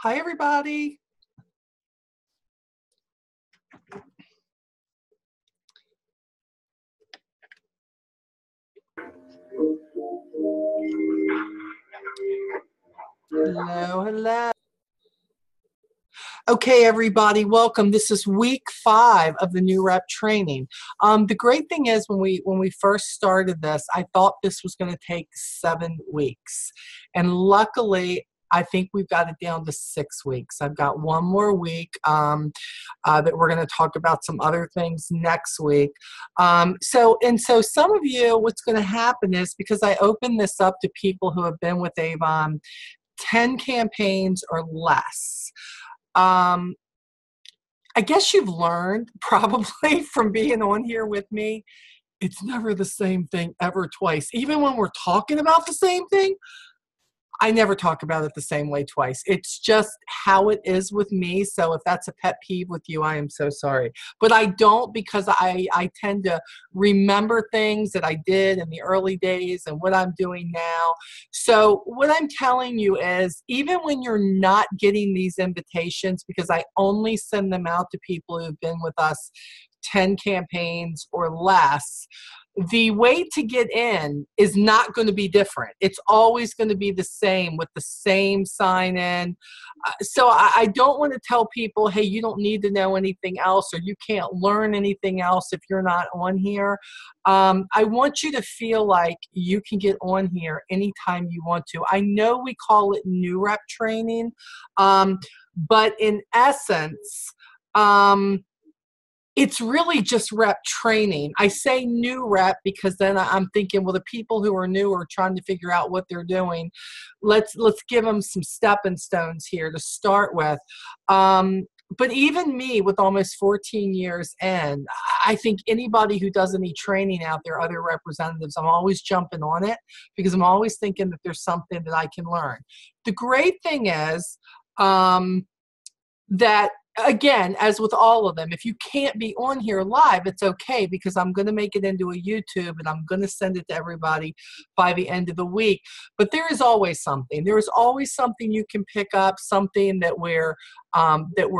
Hi, everybody. Hello, hello. Okay, everybody, welcome. This is week 5 of the new rep training. The great thing is when we first started this, I thought this was going to take 7 weeks. And luckily, I think we've got it down to 6 weeks. I've got one more week that we're going to talk about some other things next week. So some of you, what's going to happen is because I opened this up to people who have been with Avon 10 campaigns or less. I guess you've learned probably from being on here with me, it's never the same thing ever twice. Even when we're talking about the same thing, I never talk about it the same way twice. It's just how it is with me. So if that's a pet peeve with you, I am so sorry. But I don't, because I tend to remember things that I did in the early days and what I'm doing now. So what I'm telling you is, even when you're not getting these invitations, because I only send them out to people who've been with us 10 campaigns or less, the way to get in is not going to be different. It's always going to be the same with the same sign in. So I don't want to tell people, hey, you don't need to know anything else, or you can't learn anything else if you're not on here. I want you to feel like you can get on here anytime you want to. I know we call it new rep training, but in essence, it's really just rep training. I say new rep because then I'm thinking, well, the people who are new are trying to figure out what they're doing. Let's give them some stepping stones here to start with. But even me, with almost 14 years in, I think anybody who does any training out there, other representatives, I'm always jumping on it because I'm always thinking that there's something that I can learn. The great thing is that, again, as with all of them, if you can't be on here live, it's okay, because I'm going to make it into a YouTube and I'm going to send it to everybody by the end of the week. But there is always something. There is always something you can pick up, something that we're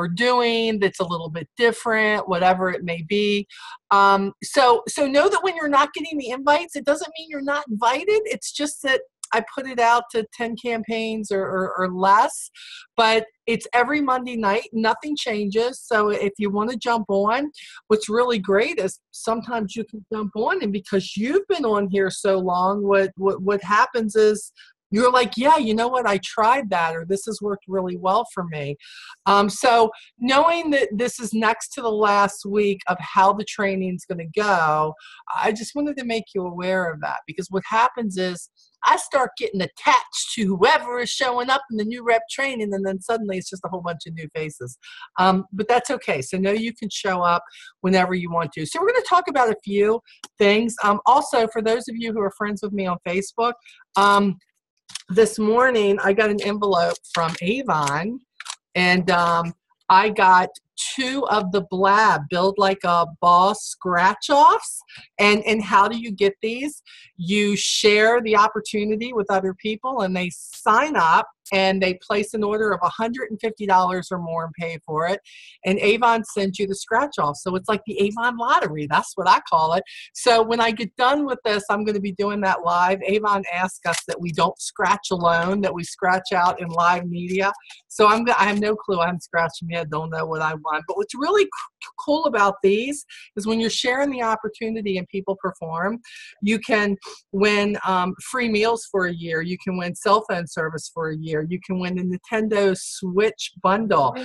doing that's a little bit different, whatever it may be. So know that when you're not getting the invites, it doesn't mean you're not invited. It's just that I put it out to 10 campaigns or less, but it's every Monday night. Nothing changes. So if you want to jump on, what's really great is sometimes you can jump on, and because you've been on here so long, what happens is you're like, yeah, you know what, I tried that, or this has worked really well for me. So knowing that this is next to the last week of how the training's going to go, I just wanted to make you aware of that, because what happens is I start getting attached to whoever is showing up in the new rep training, and then suddenly it's just a whole bunch of new faces. But that's okay. So know you can show up whenever you want to. So we're going to talk about a few things. Also, for those of you who are friends with me on Facebook, this morning I got an envelope from Avon, and I got 2 of the Blab Build Like a Boss scratch offs. And how do you get these? You share the opportunity with other people, and they sign up and they place an order of $150 or more and pay for it. And Avon sends you the scratch off. So it's like the Avon Lottery. That's what I call it. So when I get done with this, I'm going to be doing that live. Avon asked us that we don't scratch alone, that we scratch out in live media. So I have no clue. I haven't scratched them yet. Don't know what I want. But what's really cool about these is when you're sharing the opportunity and people perform, you can win free meals for a year. You can win cell phone service for a year. You can win a Nintendo Switch bundle.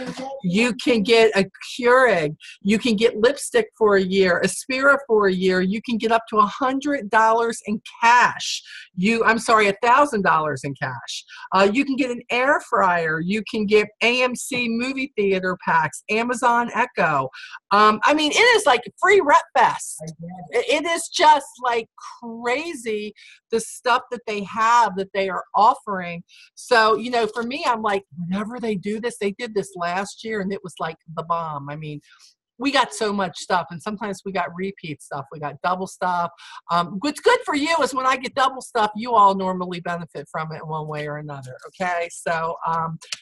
You can get a Keurig. You can get lipstick for a year, Aspira for a year. You can get up to $100 in cash. $1,000 in cash. You can get an air fryer. You can get AMC movie theater packs, Amazon Echo. I mean, it is like free rep fest. It is just like crazy, the stuff that they have, that they are offering. So, you know, for me, I'm like, whenever they do this, they did this last year and it was like the bomb. I mean, we got so much stuff, and sometimes we got repeat stuff. We got double stuff. What's good for you is when I get double stuff, you all normally benefit from it in one way or another. Okay, so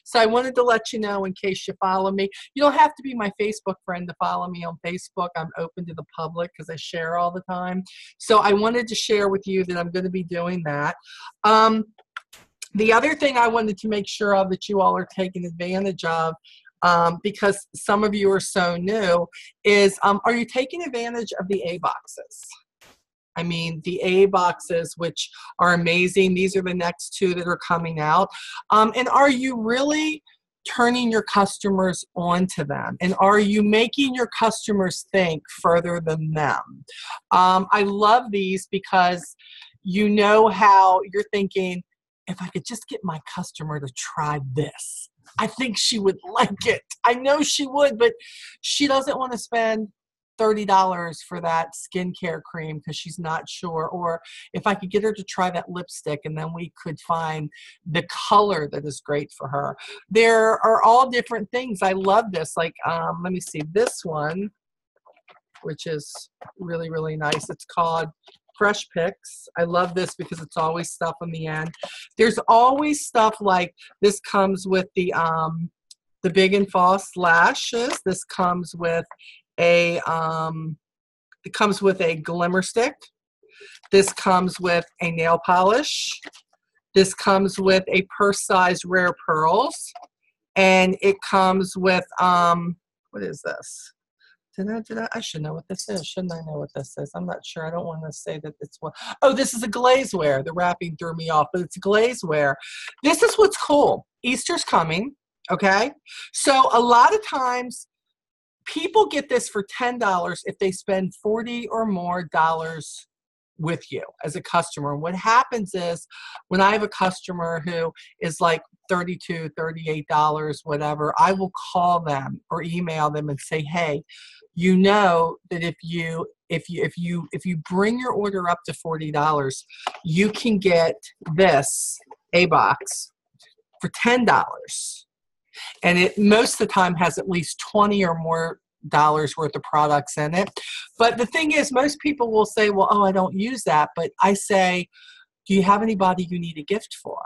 so I wanted to let you know in case you follow me. You don't have to be my Facebook friend to follow me on Facebook. I'm open to the public because I share all the time. So I wanted to share with you that I'm going to be doing that. The other thing I wanted to make sure of that you all are taking advantage of, because some of you are so new, is are you taking advantage of the A boxes? I mean, the A boxes, which are amazing. These are the next two that are coming out. And are you really turning your customers onto them? And are you making your customers think further than them? I love these because you know how you're thinking, if I could just get my customer to try this, I think she would like it. I know she would, but she doesn't want to spend $30 for that skincare cream because she's not sure. Or if I could get her to try that lipstick and then we could find the color that is great for her. There are all different things. I love this. Like, let me see, this one, which is really, really nice. It's called Fresh Picks. I love this because it's always stuff in the end. There's always stuff like this comes with the Big and False lashes. This comes with a glimmer stick. This comes with a nail polish. This comes with a purse-sized rare pearls, and it comes with what is this? I should know what this is. Shouldn't I know what this is? I'm not sure. I don't want to say that it's what. Oh, this is a glazeware. The wrapping threw me off, but it's glazeware. This is what's cool. Easter's coming, okay? So a lot of times people get this for $10 if they spend $40 or more with you as a customer. And what happens is when I have a customer who is like $32, $38, whatever, I will call them or email them and say, hey, you know that if you bring your order up to $40, you can get this A box for $10. And it most of the time has at least 20 or more dollars worth of products in it. But the thing is, most people will say, well, oh, I don't use that. But I say, do you have anybody you need a gift for?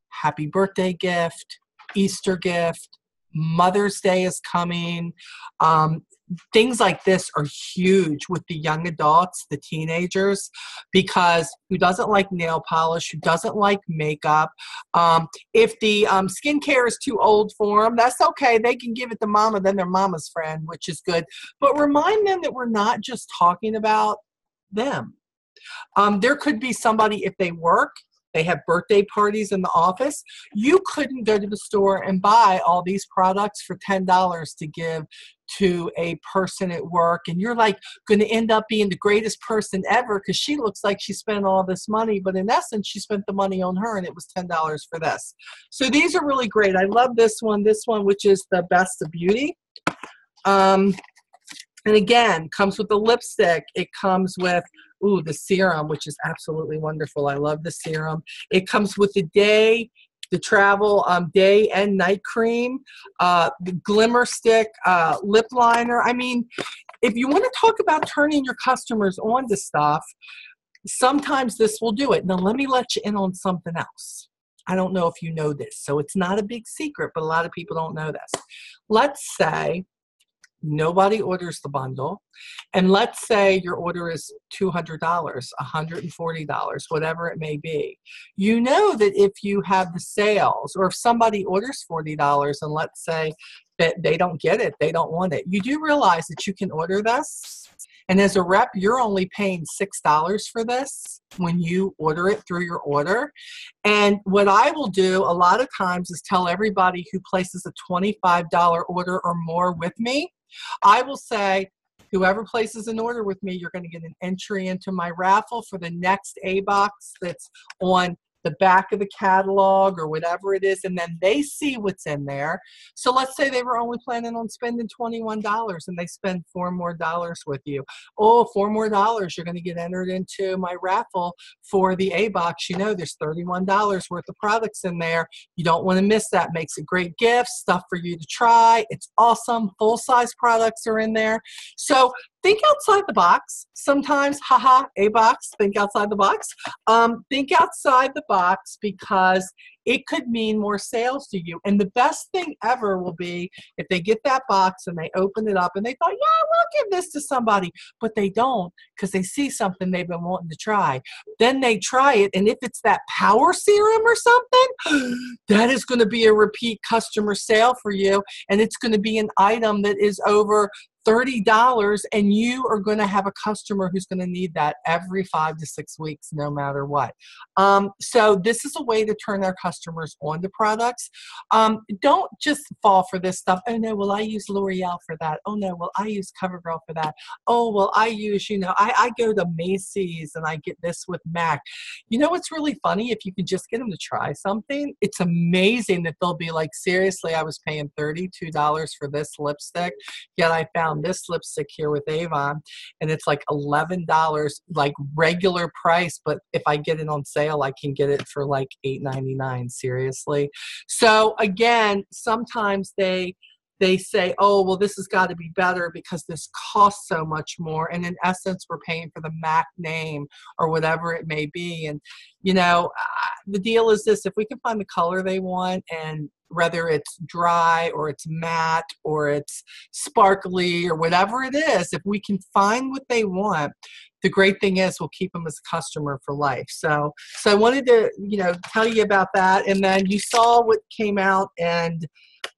Happy birthday gift, Easter gift, Mother's Day is coming. Things like this are huge with the young adults, the teenagers, because who doesn't like nail polish, who doesn't like makeup. If the skincare is too old for them, that's okay. They can give it to mama, then they're mama's friend, which is good. But remind them that we're not just talking about them. There could be somebody, if they work, they have birthday parties in the office. You couldn't go to the store and buy all these products for $10 to give to a person at work. And you're like going to end up being the greatest person ever because she looks like she spent all this money. But in essence, she spent the money on her and it was $10 for this. So these are really great. I love this one, which is the Best of Beauty. And again, comes with the lipstick. It comes with the serum, which is absolutely wonderful. I love the serum. It comes with the travel day and night cream, the glimmer stick, lip liner. I mean, if you want to talk about turning your customers on to stuff, sometimes this will do it. Now, let me let you in on something else. I don't know if you know this, so it's not a big secret, but a lot of people don't know this. Let's say nobody orders the bundle, and let's say your order is $200, $140, whatever it may be. You know that if you have the sales, or if somebody orders $40 and let's say that they don't get it, they don't want it, you do realize that you can order this, and as a rep, you're only paying $6 for this when you order it through your order. And what I will do a lot of times is tell everybody who places a $25 order or more with me, I will say, whoever places an order with me, you're going to get an entry into my raffle for the next A box that's on the back of the catalog or whatever it is, and then they see what's in there. So let's say they were only planning on spending $21 and they spend $4 more with you. Oh, $4 more, you're going to get entered into my raffle for the A box. You know, there's $31 worth of products in there. You don't want to miss that. Makes a great gift, stuff for you to try. It's awesome. Full-size products are in there. So think outside the box. Sometimes, haha, A box, think outside the box. Think outside the box because it could mean more sales to you. And the best thing ever will be if they get that box and they open it up and they thought, yeah, we'll give this to somebody, but they don't because they see something they've been wanting to try. Then they try it, and if it's that power serum or something, that is going to be a repeat customer sale for you, and it's going to be an item that is over $30, and you are going to have a customer who's going to need that every 5 to 6 weeks, no matter what. So this is a way to turn our customers on to products. Don't just fall for this stuff. Oh no, well I use L'Oreal for that. Oh no, well I use CoverGirl for that. Oh well, I use, I go to Macy's and I get this with MAC. You know what's really funny? If you can just get them to try something, it's amazing that they'll be like, seriously, I was paying $32 for this lipstick, yet I found this lipstick here with Avon and it's like $11, like regular price, but if I get it on sale I can get it for like $8.99. Seriously. So again, sometimes they say, oh well, this has got to be better because this costs so much more, and in essence we're paying for the MAC name or whatever it may be. And the deal is this: if we can find the color they want, and whether it's dry or it's matte or it's sparkly or whatever it is, if we can find what they want, the great thing is we'll keep them as a customer for life. So I wanted to, tell you about that. And then you saw what came out and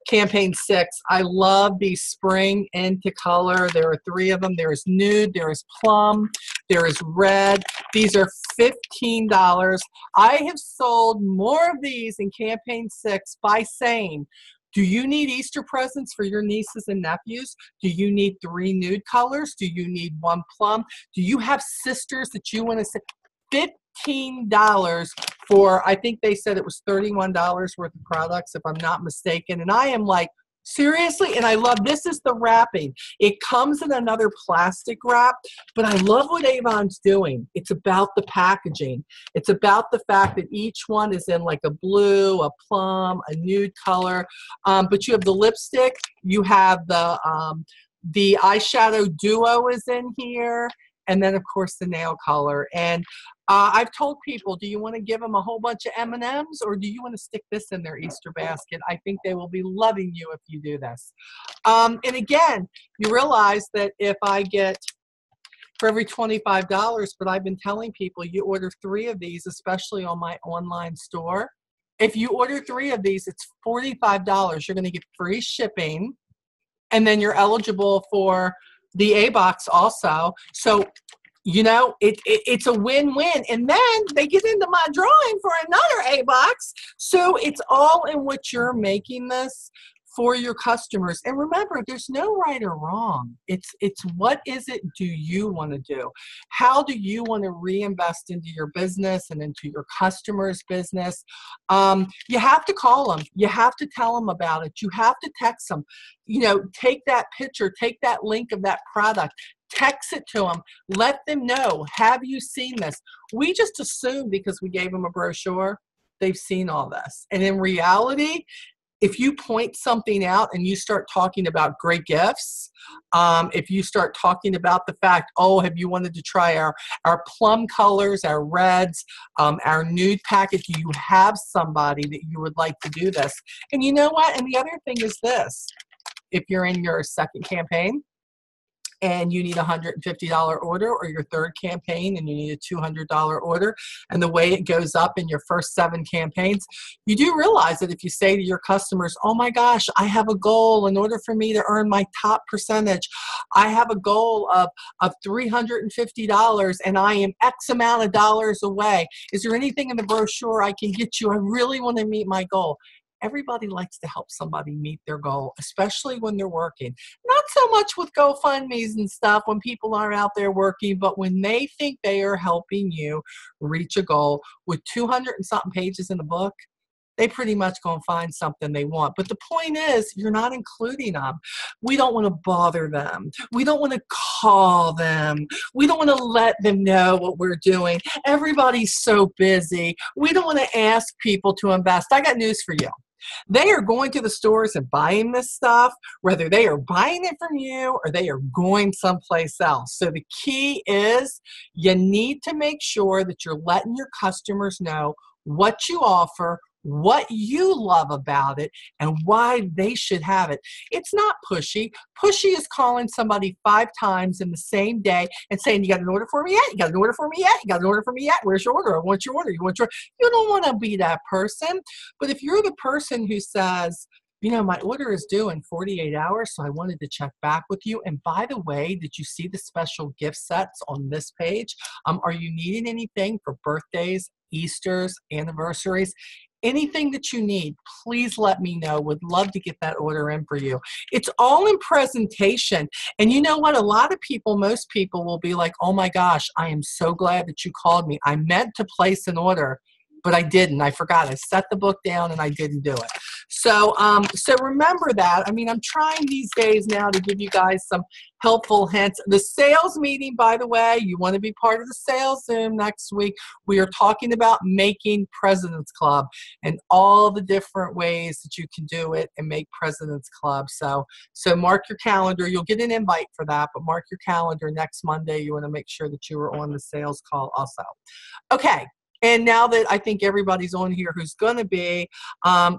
campaign 6. I love the spring into color. There are 3 of them. There is nude, there is plum, there is red. These are $15. I have sold more of these in campaign 6 by saying, do you need Easter presents for your nieces and nephews? Do you need 3 nude colors? Do you need 1 plum? Do you have sisters that you want to say? $15 for, I think they said it was $31 worth of products, if I'm not mistaken. And I am like, seriously? And I love, this is the wrapping. It comes in another plastic wrap, but I love what Avon's doing. It's about the packaging. It's about the fact that each one is in like a blue, a plum, a nude color. But you have the lipstick, you have the eyeshadow duo is in here, and then of course the nail color. And I've told people, do you want to give them a whole bunch of M&Ms or do you want to stick this in their Easter basket? I think they will be loving you if you do this. And again, you realize that if I get, for every $25, but I've been telling people, you order 3 of these, especially on my online store. If you order 3 of these, it's $45. You're going to get free shipping, and then you're eligible for the A box also. So it's a win-win. And then they get into my drawing for another A box. So it's all in what you're making this for your customers. And remember, there's no right or wrong. It's what is it do you want to do? How do you want to reinvest into your business and into your customers' business? You have to call them. You have to tell them about it. You have to text them. Take that picture, take that link of that product, text it to them, let them know, have you seen this? We just assume because we gave them a brochure, they've seen all this. And in reality, if you point something out and you start talking about great gifts, if you start talking about the fact, oh, have you wanted to try our plum colors, our reds, our nude package, you have somebody that you would like to do this. And you know what? And the other thing is this, if you're in your second campaign, and you need a $150 order, or your third campaign and you need a $200 order, and the way it goes up in your first 7 campaigns, you do realize that if you say to your customers, oh my gosh, I have a goal in order for me to earn my top percentage, I have a goal of $350 and I am X amount of dollars away. Is there anything in the brochure I can get you? I really want to meet my goal. everybody likes to help somebody meet their goal, especially when they're working. Not so much with GoFundMe's and stuff when people aren't out there working, but when they think they are helping you reach a goal with 200 and something pages in the book, they pretty much gonna find something they want. But the point is, you're not including them. We don't want to bother them. We don't want to call them. We don't want to let them know what we're doing. Everybody's so busy. We don't want to ask people to invest. I got news for you. They are going to the stores and buying this stuff, whether they are buying it from you or they are going someplace else. So the key is you need to make sure that you're letting your customers know what you offer, what you love about it, and why they should have it. It's not pushy. Pushy is calling somebody 5 times in the same day and saying, you got an order for me yet? You got an order for me yet? You got an order for me yet? Where's your order? I want your order. You don't want to be that person. But if you're the person who says, you know, my order is due in 48 hours, so I wanted to check back with you. And by the way, did you see the special gift sets on this page? Are you needing anything for birthdays, Easters, anniversaries? Anything that you need, please let me know. Would love to get that order in for you. It's all in presentation. And you know what? A lot of people, most people will be like, oh my gosh, I am so glad that you called me. I meant to place an order, but I didn't. I forgot. I set the book down and I didn't do it. So, so remember that. I mean, I'm trying these days now to give you guys some helpful hints. The sales meeting, by the way, you want to be part of the sales Zoom next week. We are talking about making President's Club and all the different ways that you can do it and make President's Club. So mark your calendar. You'll get an invite for that, but mark your calendar next Monday. You want to make sure that you are on the sales call also. Okay. And now that I think everybody's on here who's going to be,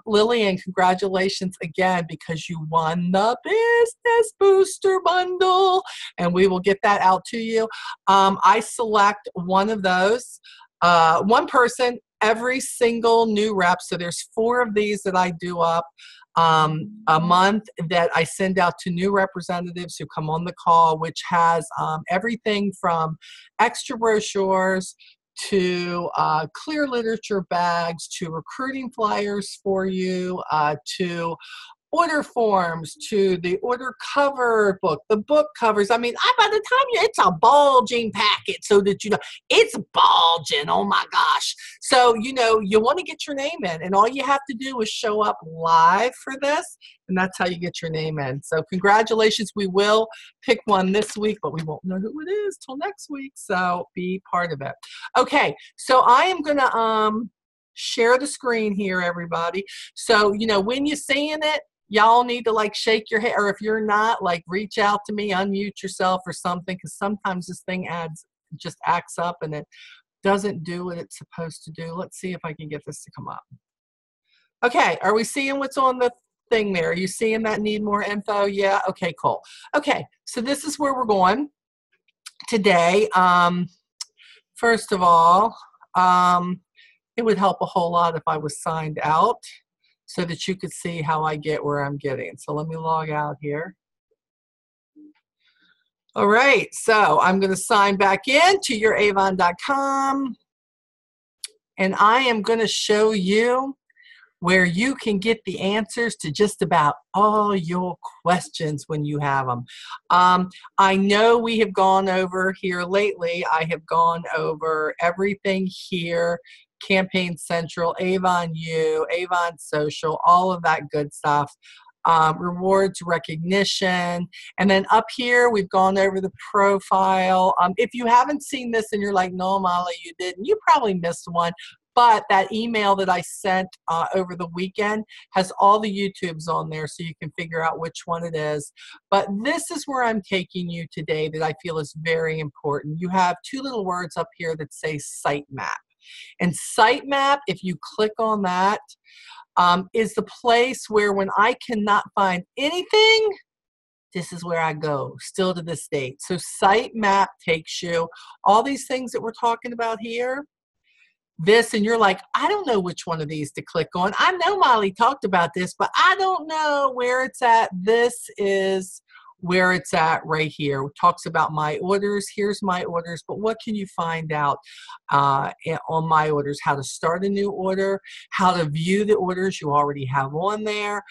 Lillian, congratulations again because you won the Business Booster Bundle, and we will get that out to you. I select one of those, one person, every single new rep. So there's 4 of these that I do up a month that I send out to new representatives who come on the call, which has everything from extra brochures to clear literature bags, to recruiting flyers for you, to order forms, to the order cover book, the book covers. I mean, by the time it's a bulging packet so that you know it's bulging. Oh my gosh. So, you know, you want to get your name in, and all you have to do is show up live for this, and that's how you get your name in. So congratulations. We will pick one this week, but we won't know who it is till next week. So be part of it. Okay. So I am going to share the screen here, everybody. So, you know, when you're seeing it, y'all need to like shake your head, or if you're not, like reach out to me, unmute yourself or something, because sometimes this thing just acts up and it doesn't do what it's supposed to do. Let's see if I can get this to come up. Okay, are we seeing what's on the thing there? Are you seeing that need more info? Yeah, okay, cool. Okay, so this is where we're going today. First of all, it would help a whole lot if I was signed out, so that you could see how I get where I'm getting. So let me log out here. All right, so I'm going to sign back in to YourAvon.com, and I am going to show you where you can get the answers to just about all your questions when you have them. I know we have gone over here lately. I have gone over everything here. Campaign Central, Avon U, Avon Social, all of that good stuff. Rewards, recognition. And then up here, we've gone over the profile. If you haven't seen this and you're like, no, Molly, you didn't, you probably missed one. But that email that I sent over the weekend has all the YouTubes on there, so you can figure out which one it is. But this is where I'm taking you today that I feel is very important. You have 2 little words up here that say sitemap. And sitemap, if you click on that, is the place where when I cannot find anything, this is where I go, still to this date. So sitemap takes you, all these things that we're talking about here, this, and you're like, I don't know which one of these to click on. I know Molly talked about this, but I don't know where it's at. This is where it's at right here. It talks about my orders. Here's my orders, but what can you find out on my orders? How to start a new order, how to view the orders you already have on there.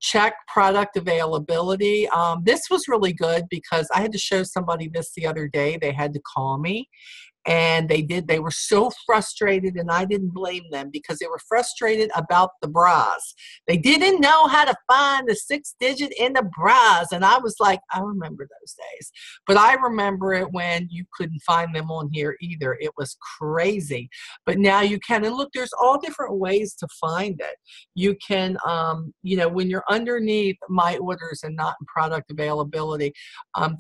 Check product availability. This was really good because I had to show somebody this the other day. They had to call me. And they were so frustrated, and I didn't blame them because they were frustrated about the bras. They didn't know how to find the 6 digit in the bras. And I was like, I remember those days. But I remember it when you couldn't find them on here either. It was crazy. But now you can. And look, there's all different ways to find it. You can, when you're underneath my orders and not in product availability,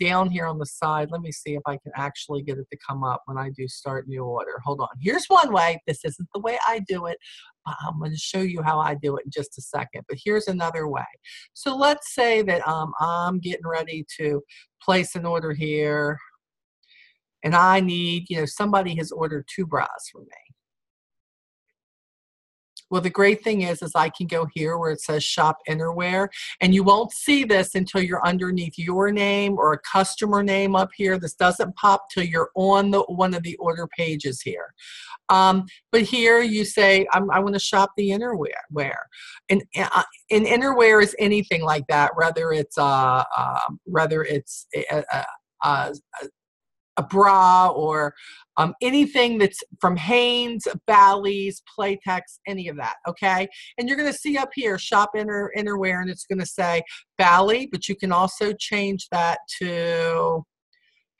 down here on the side, let me see if I can actually get it to come up when I do start new order. Hold on. Here's one way. This isn't the way I do it. I'm going to show you how I do it in just a second. But here's another way. So let's say that I'm getting ready to place an order here, and I need, somebody has ordered 2 bras from me. Well, the great thing is I can go here where it says shop innerwear, and you won't see this until you're underneath your name or a customer name up here. This doesn't pop till you're on one of the order pages here. But here you say, I want to shop the innerwear. And innerwear is anything like that, whether it's a bra or anything that's from Hanes, Bally's, Playtex, any of that, okay? And you're going to see up here, shop innerwear, and it's going to say Bally, but you can also change that to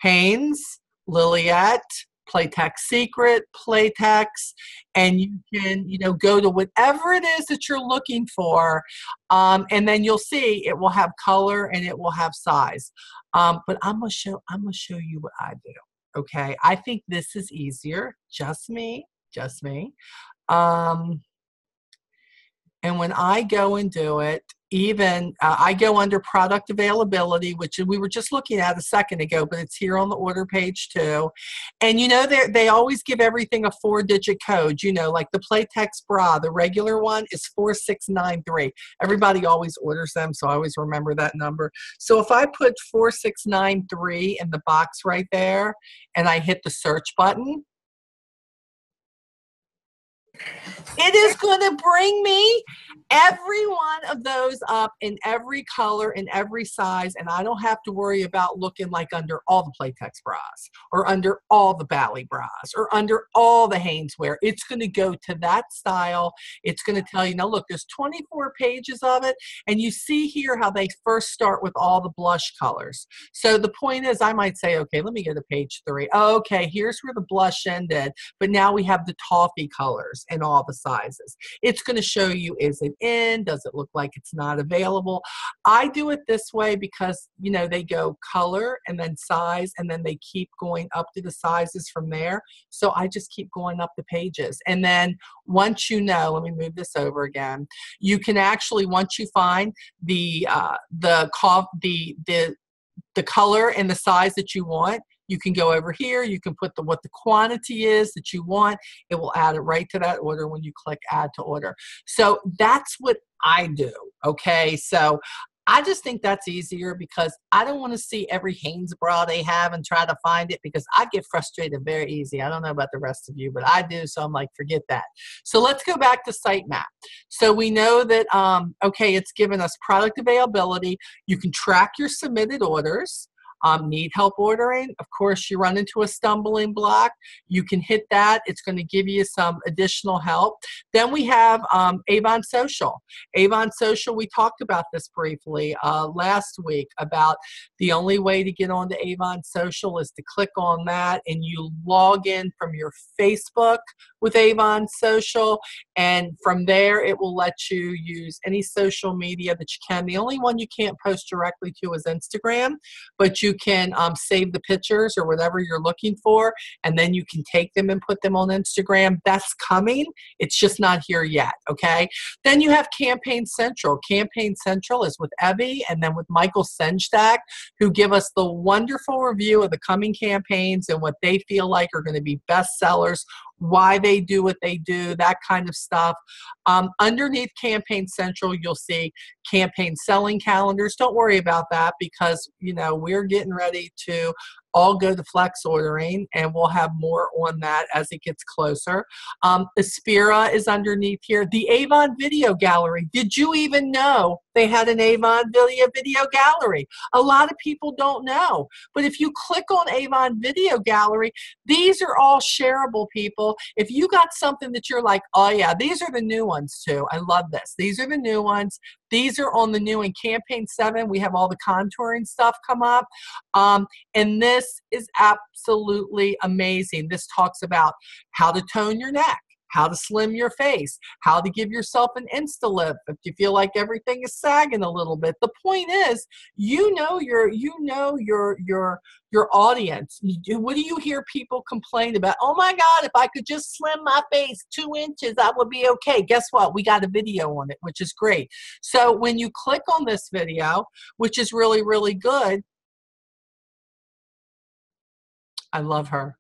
Hanes, Liliette, Playtex Secret, Playtex, and you can, go to whatever it is that you're looking for, and then you'll see it will have color and it will have size. But I'm gonna show you what I do. Okay, I think this is easier. Just me. And when I go and do it, even I go under product availability, which we were just looking at a second ago, but it's here on the order page too. And they always give everything a 4-digit code. Like the Playtex bra, the regular one is 4693. Everybody always orders them, so I always remember that number. So if I put 4693 in the box right there, and I hit the search button, it is going to bring me every one of those up in every color, in every size, and I don't have to worry about looking like under all the Playtex bras or under all the Bally bras or under all the Hanes wear. It's going to go to that style. It's going to tell you, now look, there's 24 pages of it, and you see here how they first start with all the blush colors. So the point is, I might say, okay, let me go to page 3. Oh, okay, here's where the blush ended, but now we have the toffee colors in all the sizes. It's going to show you, is it in? Does it look like it's not available? I do it this way because, they go color and then size, and then they keep going up to the sizes from there. So I just keep going up the pages. And then once let me move this over again. You can actually, once you find the color and the size that you want, you can go over here. You can put what the quantity is that you want. It will add it right to that order when you click add to order. So that's what I do. Okay. So I just think that's easier because I don't want to see every Hanes bra they have and try to find it, because I get frustrated very easy. I don't know about the rest of you, but I do. So I'm like, forget that. So let's go back to sitemap. So we know that, okay, it's given us product availability. You can track your submitted orders. Need help ordering? Of course, you run into a stumbling block. You can hit that. It's going to give you some additional help. Then we have Avon Social. Avon Social, we talked about this briefly last week about the only way to get onto Avon Social is to click on that and you log in from your Facebook with Avon Social, and from there it will let you use any social media that you can. The only one you can't post directly to is Instagram, but you can save the pictures or whatever you're looking for, and then you can take them and put them on Instagram. That's coming. It's just not here yet, okay? Then you have Campaign Central. Campaign Central is with Evie and then with Michael Senjdak, who give us the wonderful review of the coming campaigns and what they feel like are going to be best sellers why they do what they do, that kind of stuff. Underneath Campaign Central, you'll see campaign selling calendars. Don't worry about that because, you know, we're getting ready to all go to flex ordering, and we'll have more on that as it gets closer. Aspira is underneath here. The Avon Video Gallery. Did you even know they had an Avon Video Gallery? A lot of people don't know. But if you click on Avon Video Gallery, these are all shareable, people. If you got something that you're like, oh yeah, these are the new ones too. I love this. These are the new ones. These are on the new in Campaign 7. We have all the contouring stuff come up. And this is absolutely amazing. This talks about how to tone your neck, how to slim your face, how to give yourself an insta lip if you feel like everything is sagging a little bit. The point is, you know your audience. What do you hear people complain about? Oh my God, if I could just slim my face 2 inches, I would be okay. Guess what? We got a video on it, which is great. So when you click on this video, which is really, really good, I love her.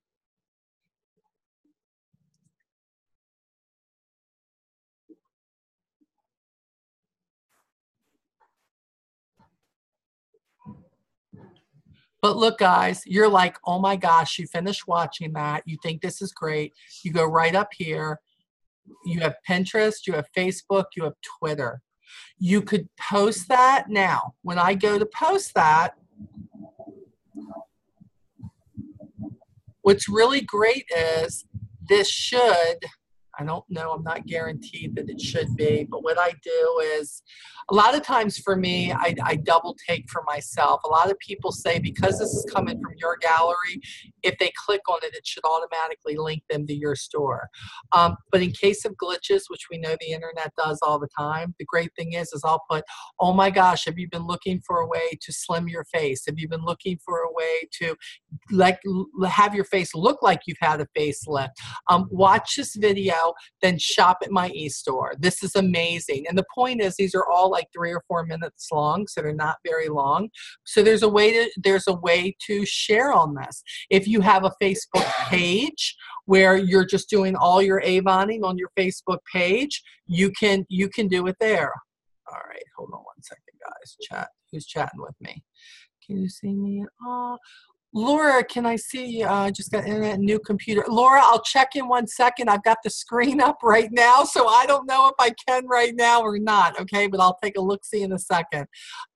But look, guys, you're like, oh my gosh, you finished watching that. You think this is great. You go right up here. You have Pinterest, you have Facebook, you have Twitter. You could post that. Now, when I go to post that, what's really great is this should, I don't know, I'm not guaranteed that it should be, but what I do is, a lot of times for me, I double take for myself. A lot of people say because this is coming from your gallery, if they click on it, it should automatically link them to your store. But in case of glitches, which we know the internet does all the time, the great thing is I'll put, oh my gosh, have you been looking for a way to slim your face? Have you been looking for a way to have your face look like you've had a facelift? Watch this video, then shop at my e-store. This is amazing. And the point is, these are all like 3 or 4 minutes long, so they're not very long. So there's a way to share on this. If you have a Facebook page where you're just doing all your Avoning on your Facebook page, you can do it there. All right, hold on 1 second, guys. Chat. Who's chatting with me? Can you see me? Laura, can I see you? Just got internet, new computer. Laura, I'll check in 1 second. I've got the screen up right now, so I don't know if I can right now or not, okay? But I'll take a look-see in a second.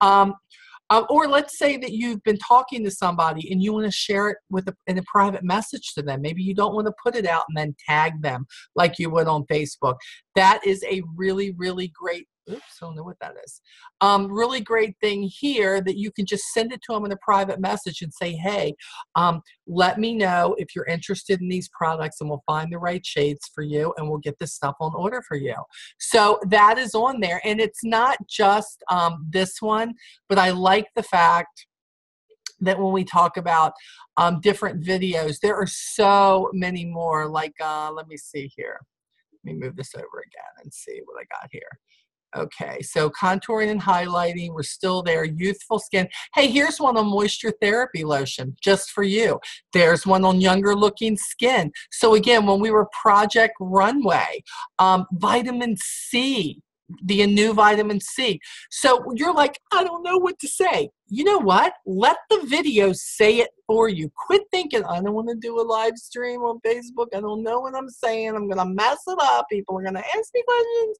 Or let's say that you've been talking to somebody and you want to share it in a private message to them. Maybe you don't want to put it out and then tag them like you would on Facebook. That is a really, really great, oops, I don't know what that is. Really great thing here that you can just send it to them in a private message and say, hey, let me know if you're interested in these products and we'll find the right shades for you and we'll get this stuff on order for you. So that is on there. And it's not just this one, but I like the fact that when we talk about different videos, there are so many more. Like, let me see here. Let me move this over again and see what I got here. Okay, so contouring and highlighting, we're still there. Youthful skin. Hey, here's one on moisture therapy lotion, just for you. There's one on younger looking skin. So again, when we were Project Runway, vitamin C, the new vitamin C. So you're like, I don't know what to say. You know what? Let the video say it for you. Quit thinking, I don't want to do a live stream on Facebook. I don't know what I'm saying. I'm going to mess it up. People are going to ask me questions,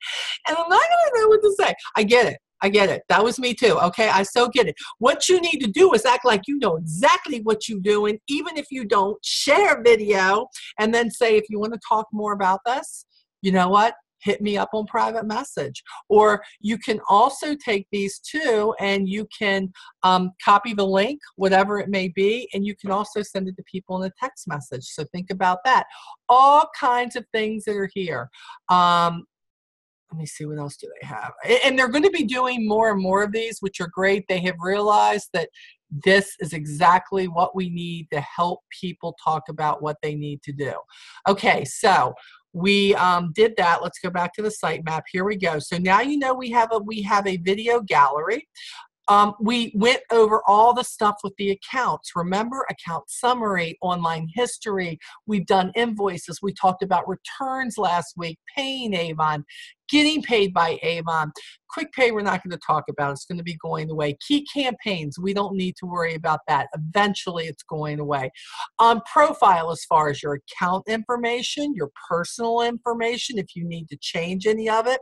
and I'm not going to know what to say. I get it. I get it. That was me too. Okay, I so get it. What you need to do is act like you know exactly what you're doing, even if you don't. Share a video and then say, if you want to talk more about this, you know what? Hit me up on private message. Or you can also take these too and you can copy the link, whatever it may be, and you can also send it to people in a text message. So think about that. All kinds of things that are here. Let me see, what else do they have? And they're going to be doing more and more of these, which are great. They have realized that this is exactly what we need to help people talk about what they need to do. Okay, so we did that. Let's go back to the sitemap. Here we go. So now you know we have a video gallery. We went over all the stuff with the accounts. Remember, account summary, online history. We've done invoices. We talked about returns last week, paying Avon, getting paid by Avon. Quick pay, we're not going to talk about. It's going to be going away. Key campaigns, we don't need to worry about that. Eventually, it's going away. Profile, as far as your account information, your personal information, if you need to change any of it.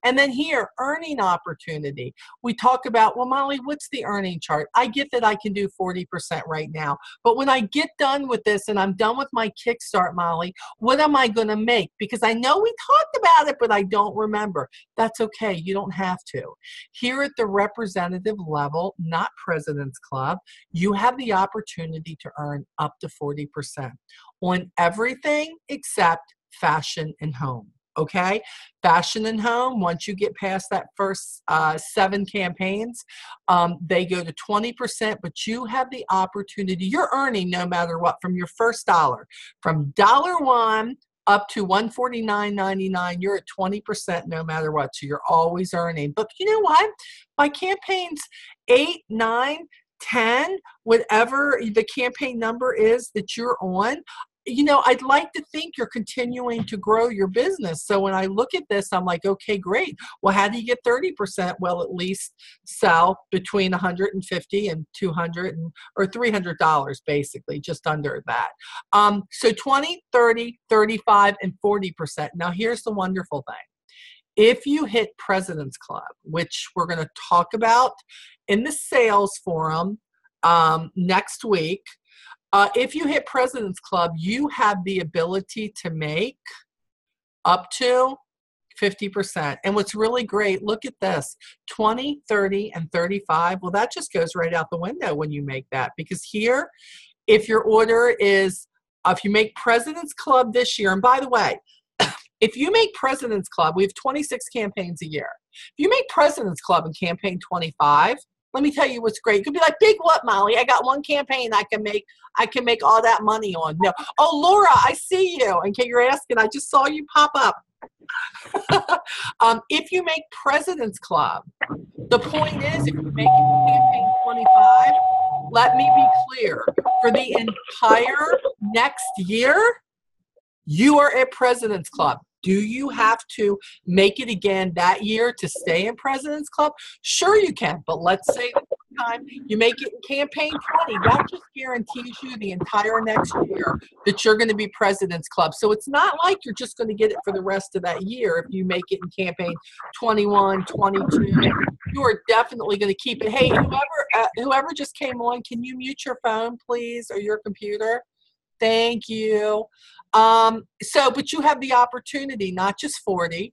And then here, earning opportunity. We talk about, well, Molly, what's the earning chart? I get that I can do 40% right now. But when I get done with this and I'm done with my Kickstart, Molly, what am I going to make? Because I know we talked about it, but I don't remember. That's okay. You don't have to. Here at the representative level, not President's Club, you have the opportunity to earn up to 40% on everything except fashion and home. Okay, fashion and home, once you get past that first 7 campaigns, they go to 20%, but you have the opportunity, you're earning no matter what from your first dollar, from $1 up to $149.99, you're at 20% no matter what, so you're always earning. But you know what? My campaigns 8, 9, 10, whatever the campaign number is that you're on, you know, I'd like to think you're continuing to grow your business. So when I look at this, I'm like, okay, great. Well, how do you get 30%? Well, at least sell between $150 and $200 or $300, basically, just under that. So 20, 30, 35, and 40%. Now, here's the wonderful thing. If you hit President's Club, which we're going to talk about in the sales forum next week, if you hit President's Club, you have the ability to make up to 50%. And what's really great, look at this, 20, 30, and 35. Well, that just goes right out the window when you make that. Because here, if your order is, if you make President's Club this year, and by the way, if you make President's Club, we have 26 campaigns a year. If you make President's Club in campaign 25, let me tell you what's great. You could be like, big what, Molly? I got one campaign I can make all that money on. No. Oh, Laura, I see you. Okay, you're asking. I just saw you pop up. If you make President's Club, the point is, if you make it in campaign 25, let me be clear. For the entire next year, you are at President's Club. Do you have to make it again that year to stay in President's Club? Sure you can, but let's say the time you make it in campaign 20, that just guarantees you the entire next year that you're going to be President's Club. So it's not like you're just going to get it for the rest of that year if you make it in campaign 21, 22. You are definitely going to keep it. Hey, whoever just came on, can you mute your phone, please, or your computer? Thank you. But you have the opportunity, not just 40,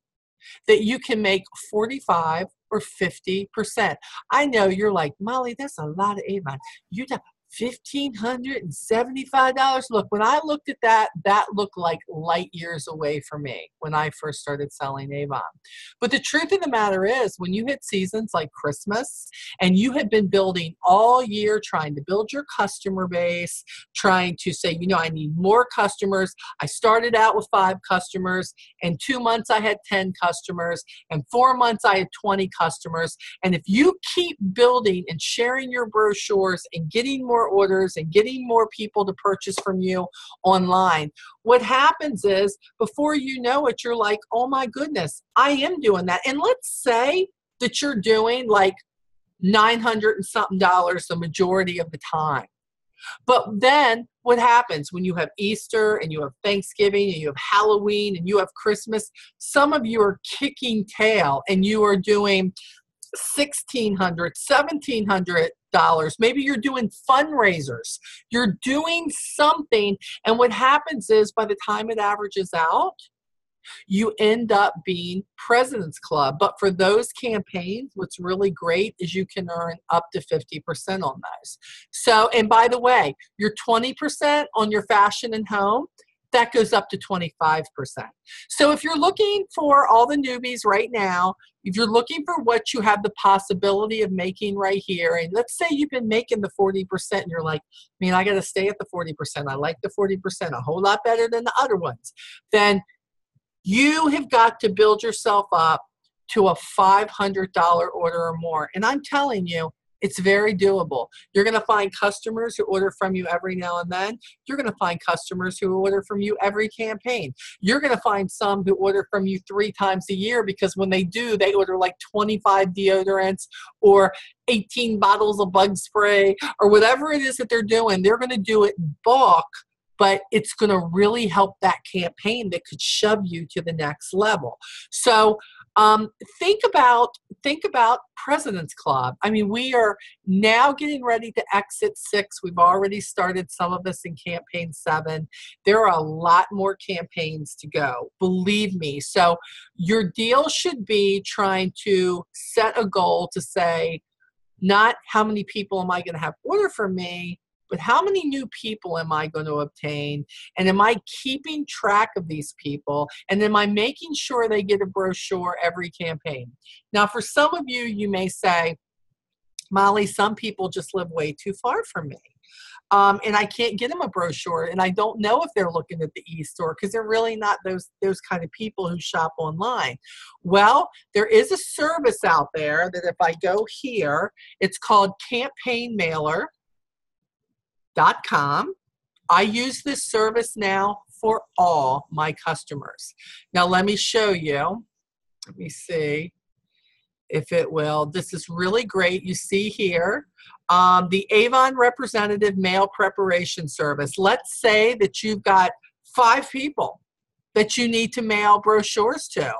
that you can make 45 or 50%. I know you're like, Molly, that's a lot of Avon. You got $1,575. Look, when I looked at that, that looked like light years away from me when I first started selling Avon. But the truth of the matter is, when you hit seasons like Christmas and you have been building all year, trying to build your customer base, trying to say, you know, I need more customers. I started out with 5 customers. In 2 months, I had 10 customers. In 4 months, I had 20 customers. And if you keep building and sharing your brochures and getting more orders and getting more people to purchase from you online, what happens is, before you know it, you're like, oh my goodness, I am doing that. And let's say that you're doing like $900 and something the majority of the time. But then what happens when you have Easter and you have Thanksgiving and you have Halloween and you have Christmas? Some of you are kicking tail and you are doing $1,600, $1,700. Maybe you're doing fundraisers. You're doing something. And what happens is, by the time it averages out, you end up being President's Club. But for those campaigns, what's really great is you can earn up to 50% on those. So, and by the way, your 20% on your fashion and home, that goes up to 25%. So if you're looking for all the newbies right now, if you're looking for what you have the possibility of making right here, and let's say you've been making the 40% and you're like, man, I got to stay at the 40%. I like the 40% a whole lot better than the other ones. Then you have got to build yourself up to a $500 order or more. And I'm telling you, It's very doable. You're going to find customers who order from you every now and then. You're going to find customers who order from you every campaign. You're going to find some who order from you 3 times a year, because when they do, they order like 25 deodorants or 18 bottles of bug spray or whatever it is that they're doing. They're going to do it in bulk, but it's going to really help that campaign that could shove you to the next level. So think about President's Club. I mean, we are now getting ready to exit 6. We've already started, some of us, in campaign 7. There are a lot more campaigns to go, believe me. So your deal should be trying to set a goal to say, not how many people am I going to have order from me, but how many new people am I going to obtain? And am I keeping track of these people? And am I making sure they get a brochure every campaign? Now, for some of you, you may say, Molly, some people just live way too far from me. And I can't get them a brochure, and I don't know if they're looking at the e-store, because they're really not those kind of people who shop online. Well, there is a service out there that if I go here, it's called campaignmailer.com. I use this service now for all my customers. Now let me show you. Let me see if it will. This is really great. You see here, the Avon Representative Mail Preparation Service. Let's say that you've got 5 people that you need to mail brochures to.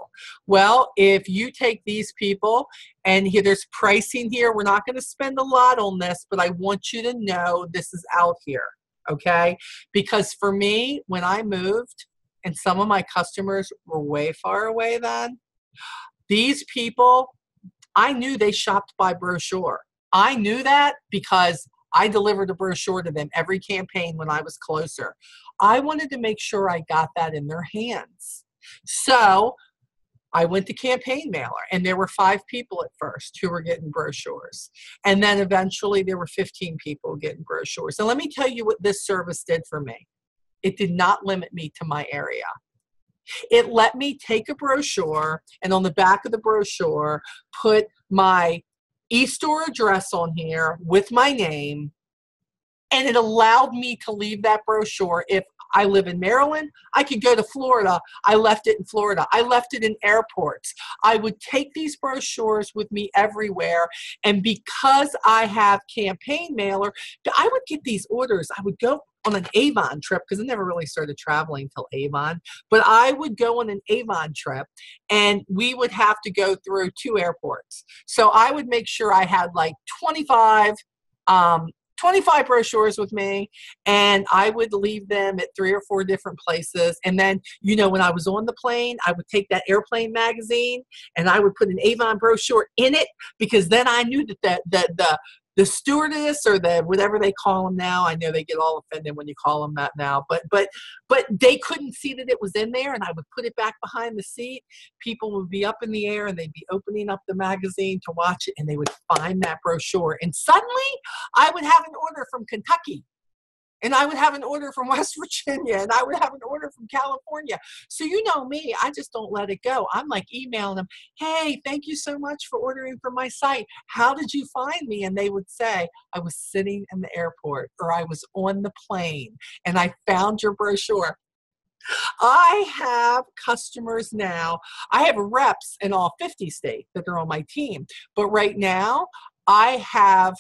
Well, if you take these people, and here there's pricing here. We're not going to spend a lot on this, but I want you to know this is out here, okay? Because for me, when I moved, and some of my customers were way far away then, these people, I knew they shopped by brochure. I knew that because I delivered a brochure to them every campaign when I was closer. I wanted to make sure I got that in their hands. So I went to campaign mailer, and there were 5 people at first who were getting brochures. And then eventually there were 15 people getting brochures. And let me tell you what this service did for me. It did not limit me to my area. It let me take a brochure, and on the back of the brochure, put my e-store address on here with my name, and it allowed me to leave that brochure. If I live in Maryland, I could go to Florida. I left it in Florida. I left it in airports. I would take these brochures with me everywhere. And because I have campaign mailer, I would get these orders. I would go on an Avon trip, because I never really started traveling till Avon, but I would go on an Avon trip, and we would have to go through 2 airports. So I would make sure I had like 25 brochures with me, and I would leave them at 3 or 4 different places. And then, you know, when I was on the plane, I would take that airplane magazine and I would put an Avon brochure in it, because then I knew that the stewardess, or the whatever they call them now, I know they get all offended when you call them that now, but they couldn't see that it was in there, and I would put it back behind the seat. People would be up in the air, and they'd be opening up the magazine to watch it, and they would find that brochure, and suddenly I would have an order from Kentucky, and I would have an order from West Virginia, and I would have an order from California. So you know me, I just don't let it go. I'm like emailing them, hey, thank you so much for ordering from my site. How did you find me? And they would say, I was sitting in the airport, or I was on the plane, and I found your brochure. I have customers now. I have reps in all 50 states that are on my team. But right now, I have,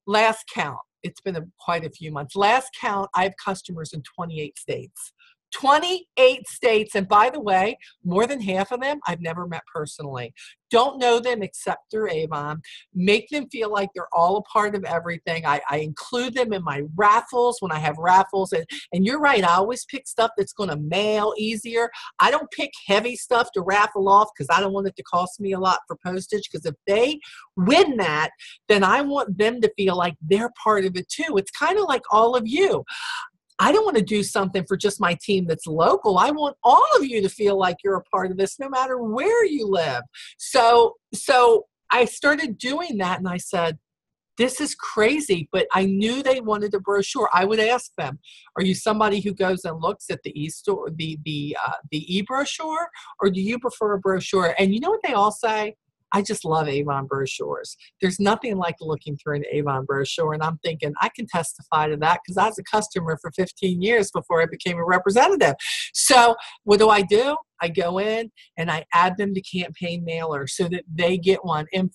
last count, it's been quite a few months. Last count, I have customers in 28 states. 28 states. And by the way, more than half of them I've never met personally. Don't know them except through Avon. Make them feel like they're all a part of everything. I include them in my raffles when I have raffles. And you're right, I always pick stuff that's going to mail easier. I don't pick heavy stuff to raffle off, because I don't want it to cost me a lot for postage. Because if they win that, then I want them to feel like they're part of it too. It's kind of like all of you. I don't want to do something for just my team that's local. I want all of you to feel like you're a part of this, no matter where you live. So I started doing that, and I said, this is crazy, but I knew they wanted a brochure. I would ask them, are you somebody who goes and looks at the e-store, the e-brochure, or do you prefer a brochure? And you know what they all say? I just love Avon brochures. There's nothing like looking through an Avon brochure, and I'm thinking I can testify to that because I was a customer for 15 years before I became a representative. So what do? I go in and I add them to campaign mailer so that they get one. And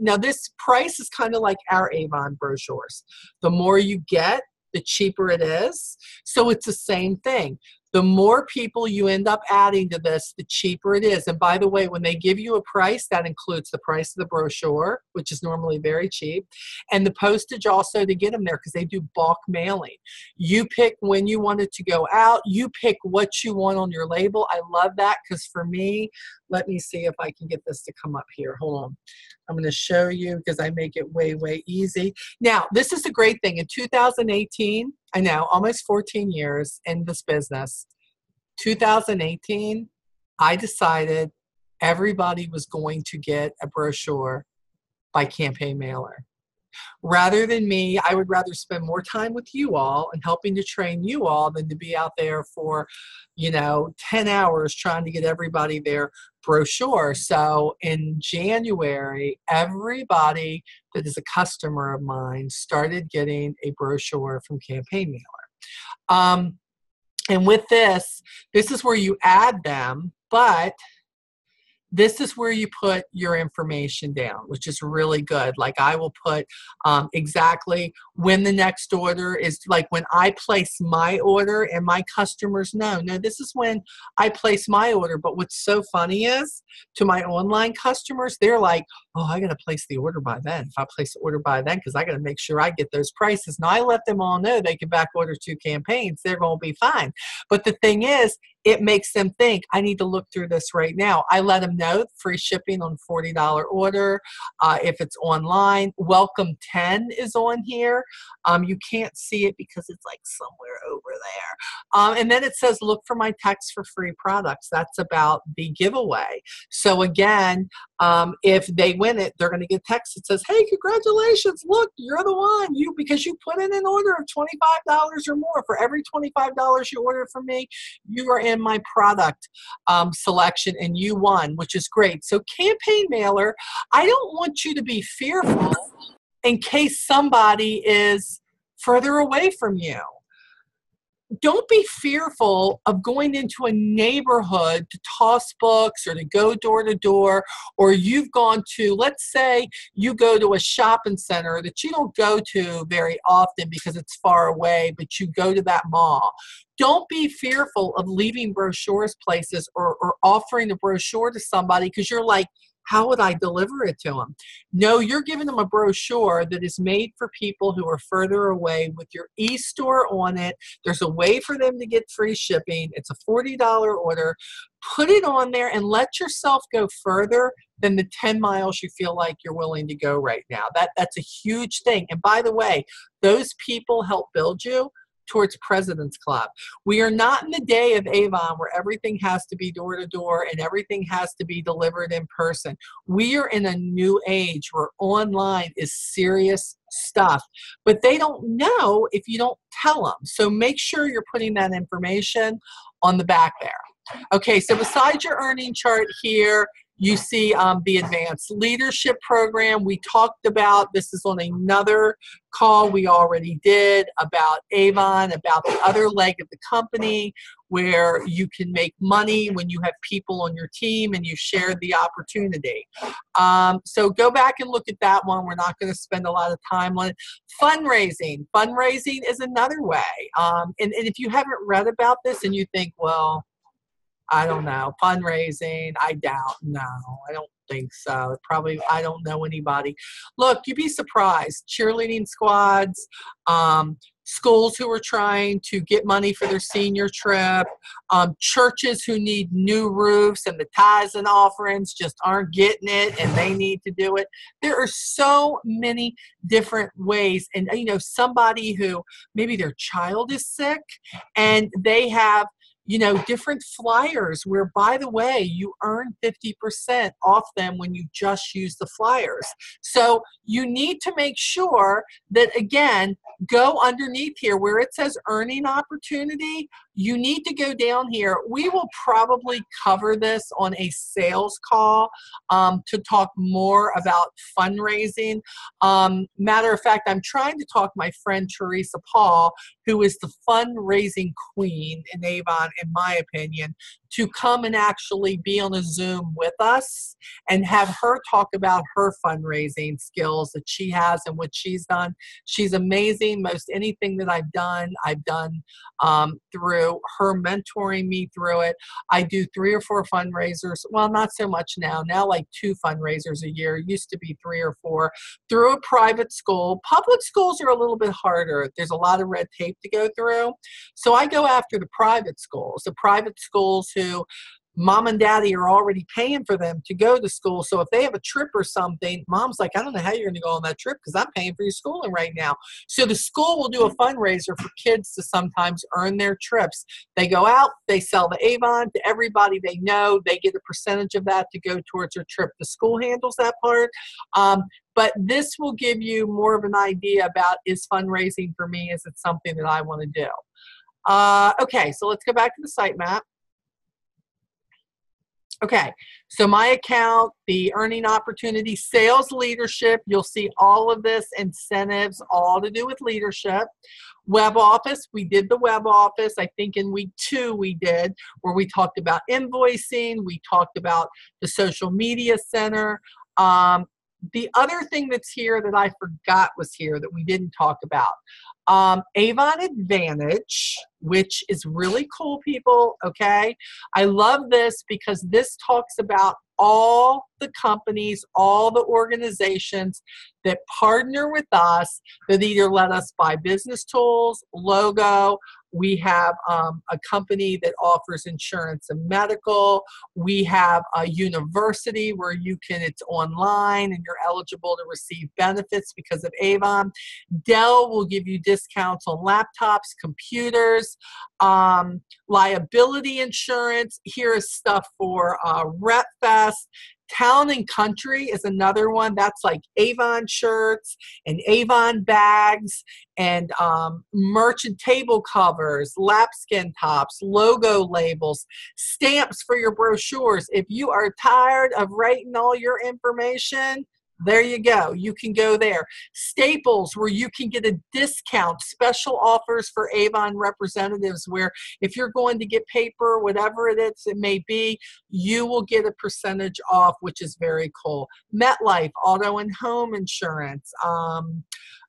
now this price is kind of like our Avon brochures. The more you get, the cheaper it is. So it's the same thing. The more people you end up adding to this, the cheaper it is. And by the way, when they give you a price, that includes the price of the brochure, which is normally very cheap, and the postage also to get them there because they do bulk mailing. You pick when you want it to go out. You pick what you want on your label. I love that because for me, let me see if I can get this to come up here. Hold on. I'm going to show you because I make it way, way easy. Now, this is a great thing. In 2018, I know, almost 14 years in this business, 2018, I decided everybody was going to get a brochure by campaign mailer. Rather than me, I would rather spend more time with you all and helping to train you all than to be out there for, 10 hours trying to get everybody their brochure. So in January, everybody that is a customer of mine started getting a brochure from campaign mailer. And with this is where you add them, but this is where you put your information down, which is really good. Like I will put exactly when the next order is, like when I place my order and my customers know, no, this is when I place my order. But what's so funny is to my online customers, they're like, oh, I got to place the order by then. If I place the order by then, because I got to make sure I get those prices. Now I let them all know they can back order 2 campaigns. They're going to be fine. But the thing is, it makes them think, I need to look through this right now. I let them know free shipping on $40 order. If it's online, welcome 10 is on here. You can't see it because it's like somewhere over there. And then it says, look for my text for free products. That's about the giveaway. So again, if they win it, they're going to get text that says, hey, congratulations. Look, you're the one. Because you put in an order of $25 or more. For every $25 you order from me, you are in my product selection and you won, which is great. So campaign mailer, I don't want you to be fearful in case somebody is further away from you. Don't be fearful of going into a neighborhood to toss books or to go door to door, or you've gone to, let's say you go to a shopping center that you don't go to very often because it's far away, but you go to that mall. Don't be fearful of leaving brochures places or offering a brochure to somebody because you're like, how would I deliver it to them? No, you're giving them a brochure that is made for people who are further away with your e-store on it. There's a way for them to get free shipping. It's a $40 order. Put it on there and let yourself go further than the 10 miles you feel like you're willing to go right now. That's a huge thing. And by the way, those people help build you towards President's Club. We are not in the day of Avon where everything has to be door to door and everything has to be delivered in person. We are in a new age where online is serious stuff, but they don't know if you don't tell them. So make sure you're putting that information on the back there. Okay, so besides your earning chart here, you see the advanced leadership program we talked about. This is on another call we already did about Avon, about the other leg of the company where you can make money when you have people on your team and you share the opportunity. So go back and look at that one. We're not going to spend a lot of time on it. Fundraising. Fundraising is another way. And if you haven't read about this and you think, well, I don't know, fundraising, I doubt. No, I don't think so. Probably, I don't know anybody. Look, you'd be surprised. Cheerleading squads, schools who are trying to get money for their senior trip, churches who need new roofs and the tithes and offerings just aren't getting it and they need to do it. There are so many different ways. And, somebody who maybe their child is sick and they have you know, different flyers where, by the way, you earn 50% off them when you just use the flyers. So you need to make sure that, again, go underneath here where it says earning opportunity. You need to go down here. We will probably cover this on a sales call to talk more about fundraising. Matter of fact, I'm trying to talk my friend Teresa Paul, who is the fundraising queen in Avon, in my opinion, to come and actually be on a Zoom with us and have her talk about her fundraising skills that she has and what she's done. She's amazing. Most anything that I've done through her mentoring me through it. I do 3 or 4 fundraisers. Well, not so much now. Now like 2 fundraisers a year. It used to be 3 or 4 through a private school. Public schools are a little bit harder. There's a lot of red tape to go through. So I go after the private schools who mom and daddy are already paying for them to go to school. So if they have a trip or something, mom's like, I don't know how you're going to go on that trip because I'm paying for your schooling right now. So the school will do a fundraiser for kids to sometimes earn their trips. They go out, they sell the Avon to everybody they know. They get a percentage of that to go towards their trip. The school handles that part. But this will give you more of an idea about, is fundraising for me? Is it something that I want to do? Okay, so let's go back to the sitemap. Okay, so my account, the earning opportunity, sales leadership, you'll see all of this, incentives, all to do with leadership. Web office, we did the web office. I think in week 2 we did, where we talked about invoicing, we talked about the social media center. The other thing that's here that I forgot was here that we didn't talk about. Avon Advantage, which is really cool, people, okay? I love this because this talks about all the companies, all the organizations that partner with us that either let us buy business tools, logo. We have a company that offers insurance and medical. We have a university where you can, it's online and you're eligible to receive benefits because of Avon. Dell will give you discounts on laptops, computers, liability insurance. Here is stuff for RepFest. Town and Country is another one. That's like Avon shirts and Avon bags and merchant table covers, lapskin tops, logo labels, stamps for your brochures. If you are tired of writing all your information, there you go. You can go there. Staples, where you can get a discount, special offers for Avon representatives, where if you're going to get paper, whatever it is, it may be, you will get a percentage off, which is very cool. MetLife, auto and home insurance.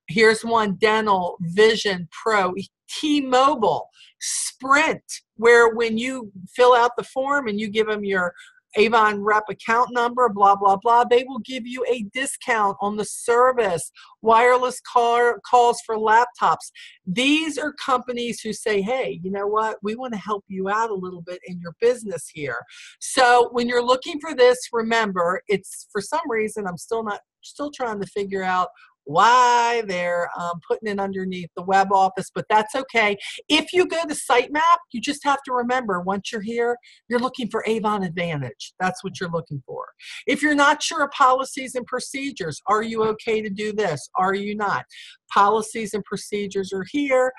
Here's one, dental, vision, pro, T-Mobile, Sprint, where when you fill out the form and you give them your Avon rep account number, blah, blah, blah, they will give you a discount on the service. Wireless calls for laptops. These are companies who say, hey, you know what? We want to help you out a little bit in your business here. So when you're looking for this, remember, it's for some reason, I'm still trying to figure out why they're putting it underneath the web office, but that's okay. If you go to sitemap, you just have to remember, once you're here, you're looking for Avon Advantage. That's what you're looking for. If you're not sure of policies and procedures, are you okay to do this? Are you not? Policies and procedures are here.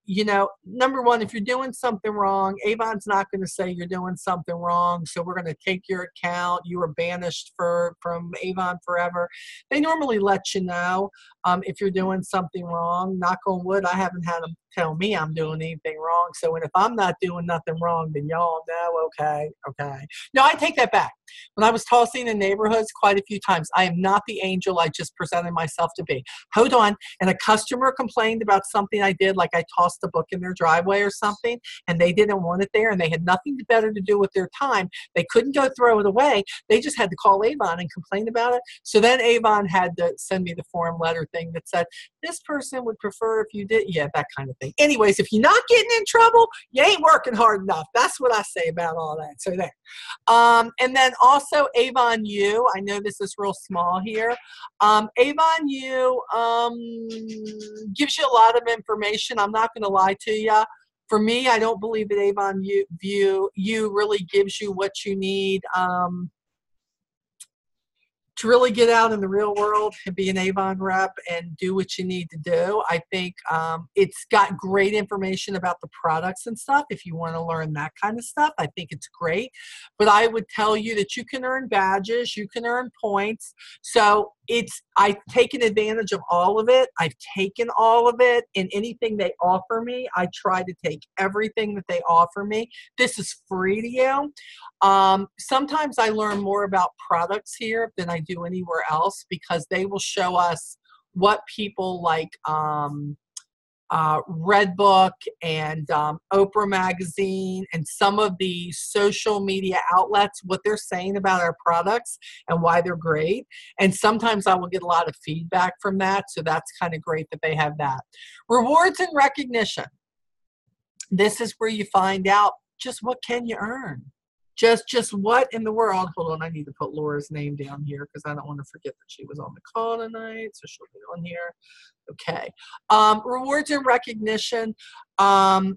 You know, number one, if you're doing something wrong, Avon's not going to say you're doing something wrong, so we're going to take your account. You are banished from Avon forever. They normally let you know if you're doing something wrong. Knock on wood, I haven't had them tell me I'm doing anything wrong. So if I'm not doing nothing wrong, then y'all know, okay. No, I take that back. When I was tossing in neighborhoods quite a few times, I am not the angel I just presented myself to be. Hold on. And a customer complained about something I did, like I tossed a book in their driveway or something, and they didn't want it there, and they had nothing better to do with their time. They couldn't go throw it away. They just had to call Avon and complain about it. So then Avon had to send me the form letter thing that said, this person would prefer if you did, yeah, that kind of thing. Anyways, if you're not getting in trouble, you ain't working hard enough. That's what I say about all that. So there. And then also Avon U. I know this is real small here. Avon U gives you a lot of information. I'm not going to lie to you. For me, I don't believe that Avon You really gives you what you need. To really get out in the real world and be an Avon rep and do what you need to do. I think it's got great information about the products and stuff. If you want to learn that kind of stuff, I think it's great. But I would tell you that you can earn badges, you can earn points. So I've taken advantage of all of it. I've taken all of it, and anything they offer me, I try to take everything that they offer me. This is free to you. Sometimes I learn more about products here than I do anywhere else, because they will show us what people like Redbook and Oprah Magazine and some of the social media outlets, what they're saying about our products and why they're great. And sometimes I will get a lot of feedback from that. So that's kind of great that they have that. Rewards and recognition. This is where you find out just what can you earn. Just what in the world. Hold on, I need to put Laura's name down here because I don't want to forget that she was on the call tonight, so she'll be on here. Okay. Rewards and recognition. I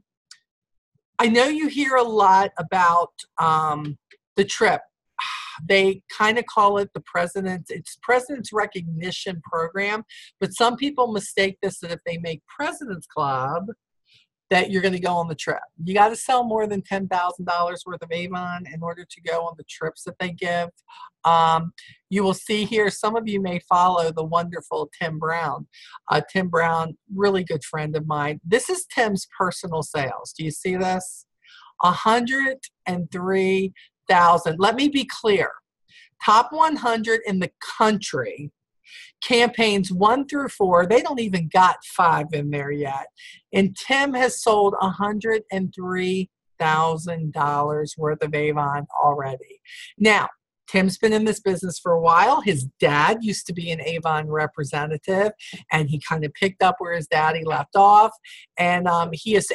know you hear a lot about the trip. They kind of call it it's President's Recognition Program, but some people mistake this that if they make President's Club, that you're going to go on the trip. You got to sell more than $10,000 worth of Avon in order to go on the trips that they give. You will see here, some of you may follow the wonderful Tim Brown. Tim Brown, really good friend of mine. This is Tim's personal sales. Do you see this? 103,000. Let me be clear. Top 100 in the country. Campaigns 1 through 4, they don't even got 5 in there yet. And Tim has sold $103,000 worth of Avon already. Now, Tim's been in this business for a while. His dad used to be an Avon representative, and he kind of picked up where his daddy left off. And he is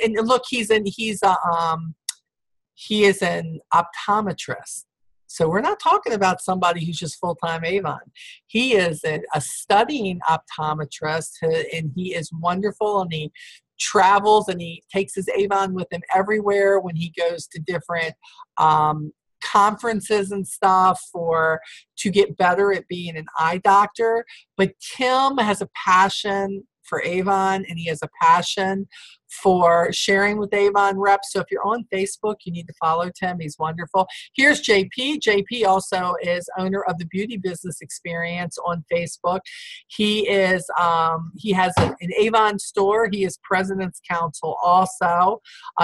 an optometrist. So we're not talking about somebody who's just full-time Avon. He is a studying optometrist, and he is wonderful, and he travels, and he takes his Avon with him everywhere when he goes to different conferences and stuff to get better at being an eye doctor. But Tim has a passion for Avon, and he has a passion for sharing with Avon reps. So if you're on Facebook, you need to follow Tim. He's wonderful. Here's JP. JP also is owner of the Beauty Business Experience on Facebook. He has an Avon store. He is President's Counsel also.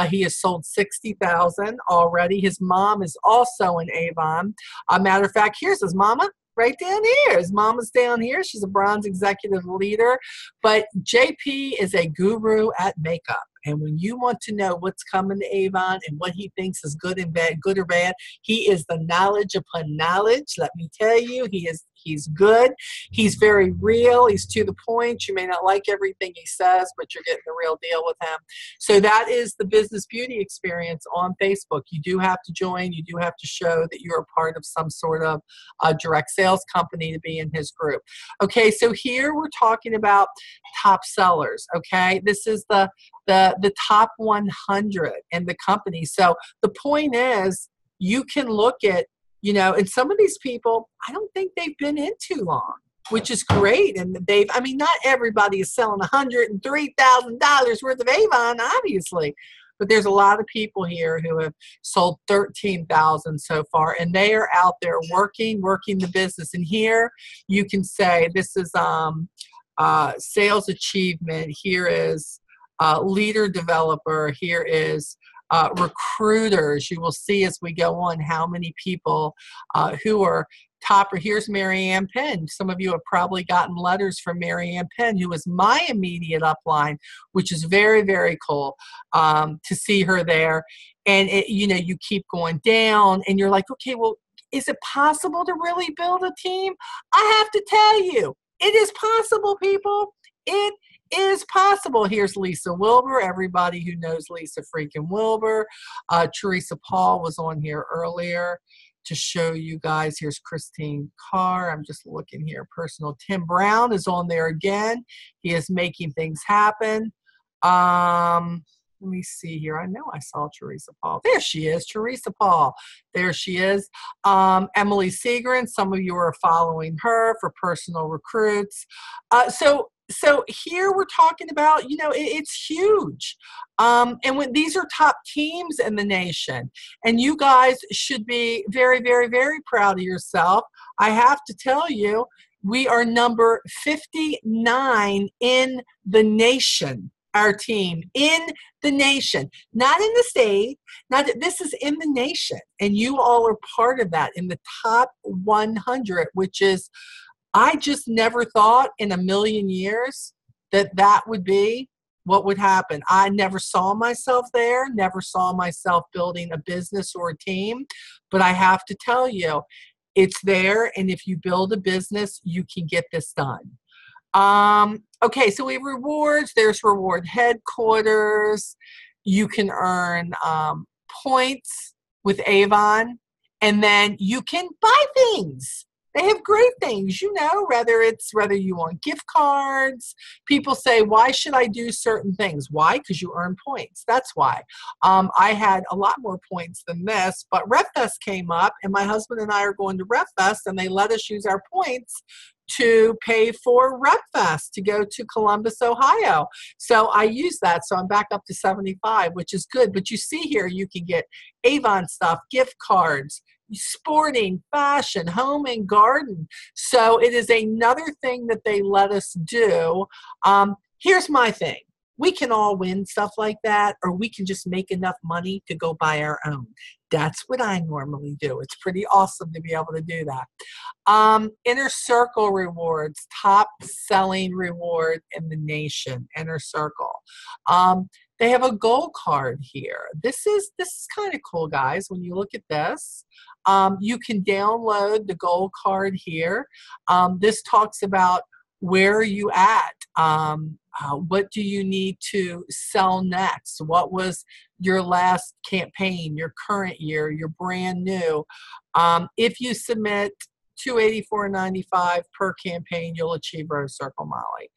He has sold 60,000 already. His mom is also an Avon. Matter of fact, here's his mama. Right down here. His mama's down here. She's a bronze executive leader. But JP is a guru at makeup. And when you want to know what's coming to Avon and what he thinks is good and bad, good or bad, he is the knowledge upon knowledge. Let me tell you, he's good. He's very real. He's to the point. You may not like everything he says, but you're getting the real deal with him. So that is the Business Beauty Experience on Facebook. You do have to join. You do have to show that you're a part of some sort of direct sales company to be in his group. Okay, so here we're talking about top sellers. Okay, this is the top 100 in the company. So the point is, you can look at, and some of these people, I don't think they've been in too long, which is great. And not everybody is selling $103,000 worth of Avon, obviously. But there's a lot of people here who have sold 13,000 so far, and they are out there working the business. And here you can say this is sales achievement. Here is leader developer. Here is recruiters. You will see as we go on how many people who are topper. Here's Mary Ann Penn. Some of you have probably gotten letters from Mary Ann Penn, who is my immediate upline, which is very, very cool to see her there. And you keep going down, and you're like, okay, well, is it possible to really build a team? I have to tell you, it is possible, people. It is possible. Here's Lisa Wilbur. Everybody who knows Lisa freaking Wilbur. Teresa Paul was on here earlier to show you guys. Here's Christine Carr. I'm just looking here. Personal. Tim Brown is on there again. He is making things happen. Let me see here. I know I saw Teresa Paul. There she is, Teresa Paul. There she is. Emily Segrin, some of you are following her for personal recruits. So here we're talking about, it's huge. And when these are top teams in the nation, and you guys should be very, very, very proud of yourself. I have to tell you, we are number 59 in the nation. Our team in the nation, not in the state, this is in the nation. And you all are part of that in the top 100, which is, I just never thought in a million years that would be what would happen. I never saw myself there, never saw myself building a business or a team, but I have to tell you, it's there. And if you build a business, you can get this done. Okay, so we have rewards. There's reward headquarters. You can earn points with Avon, and then you can buy things. They have great things, whether you want gift cards. People say, why should I do certain things? Why? Because you earn points. That's why. I had a lot more points than this, but RevFest came up, and my husband and I are going to RevFest, and they let us use our points to pay for RevFest to go to Columbus, Ohio. So I use that. So I'm back up to 75, which is good. But you see here, you can get Avon stuff, gift cards, sporting, fashion, home and garden. So it is another thing that they let us do. Here's my thing. We can all win stuff like that, or we can just make enough money to go buy our own. That's what I normally do. It's pretty awesome to be able to do that. Inner Circle rewards, top selling reward in the nation, Inner Circle. They have a gold card here. This is kind of cool, guys. When you look at this, you can download the gold card here. This talks about where are you at? What do you need to sell next? What was your last campaign, your current year, your brand new? If you submit $284.95 per campaign, you'll achieve Rose Circle Molly.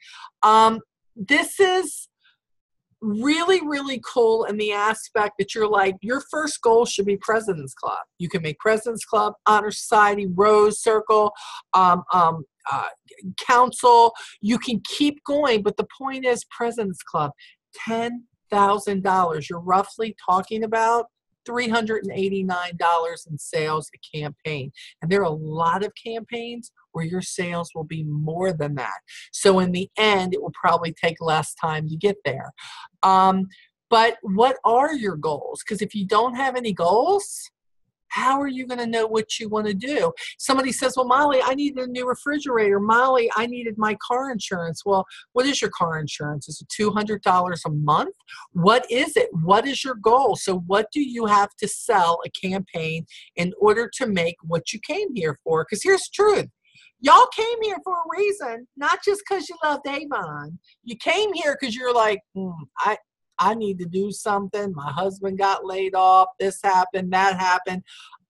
This is really, really cool in the aspect that you're like, your first goal should be President's Club. You can make President's Club, Honor Society, Rose Circle, Council. You can keep going, but the point is President's Club, $10,000. You're roughly talking about $389 in sales a campaign. And there are a lot of campaigns where your sales will be more than that. So in the end, it will probably take less time to get there. But what are your goals? Because if you don't have any goals, how are you going to know what you want to do? Somebody says, well, Molly, I needed a new refrigerator. Molly, I needed my car insurance. Well, what is your car insurance? Is it $200 a month? What is it? What is your goal? So what do you have to sell a campaign in order to make what you came here for? Because here's the truth. Y'all came here for a reason, not just because you loved Avon. You came here because you're like, I need to do something. My husband got laid off. This happened, that happened.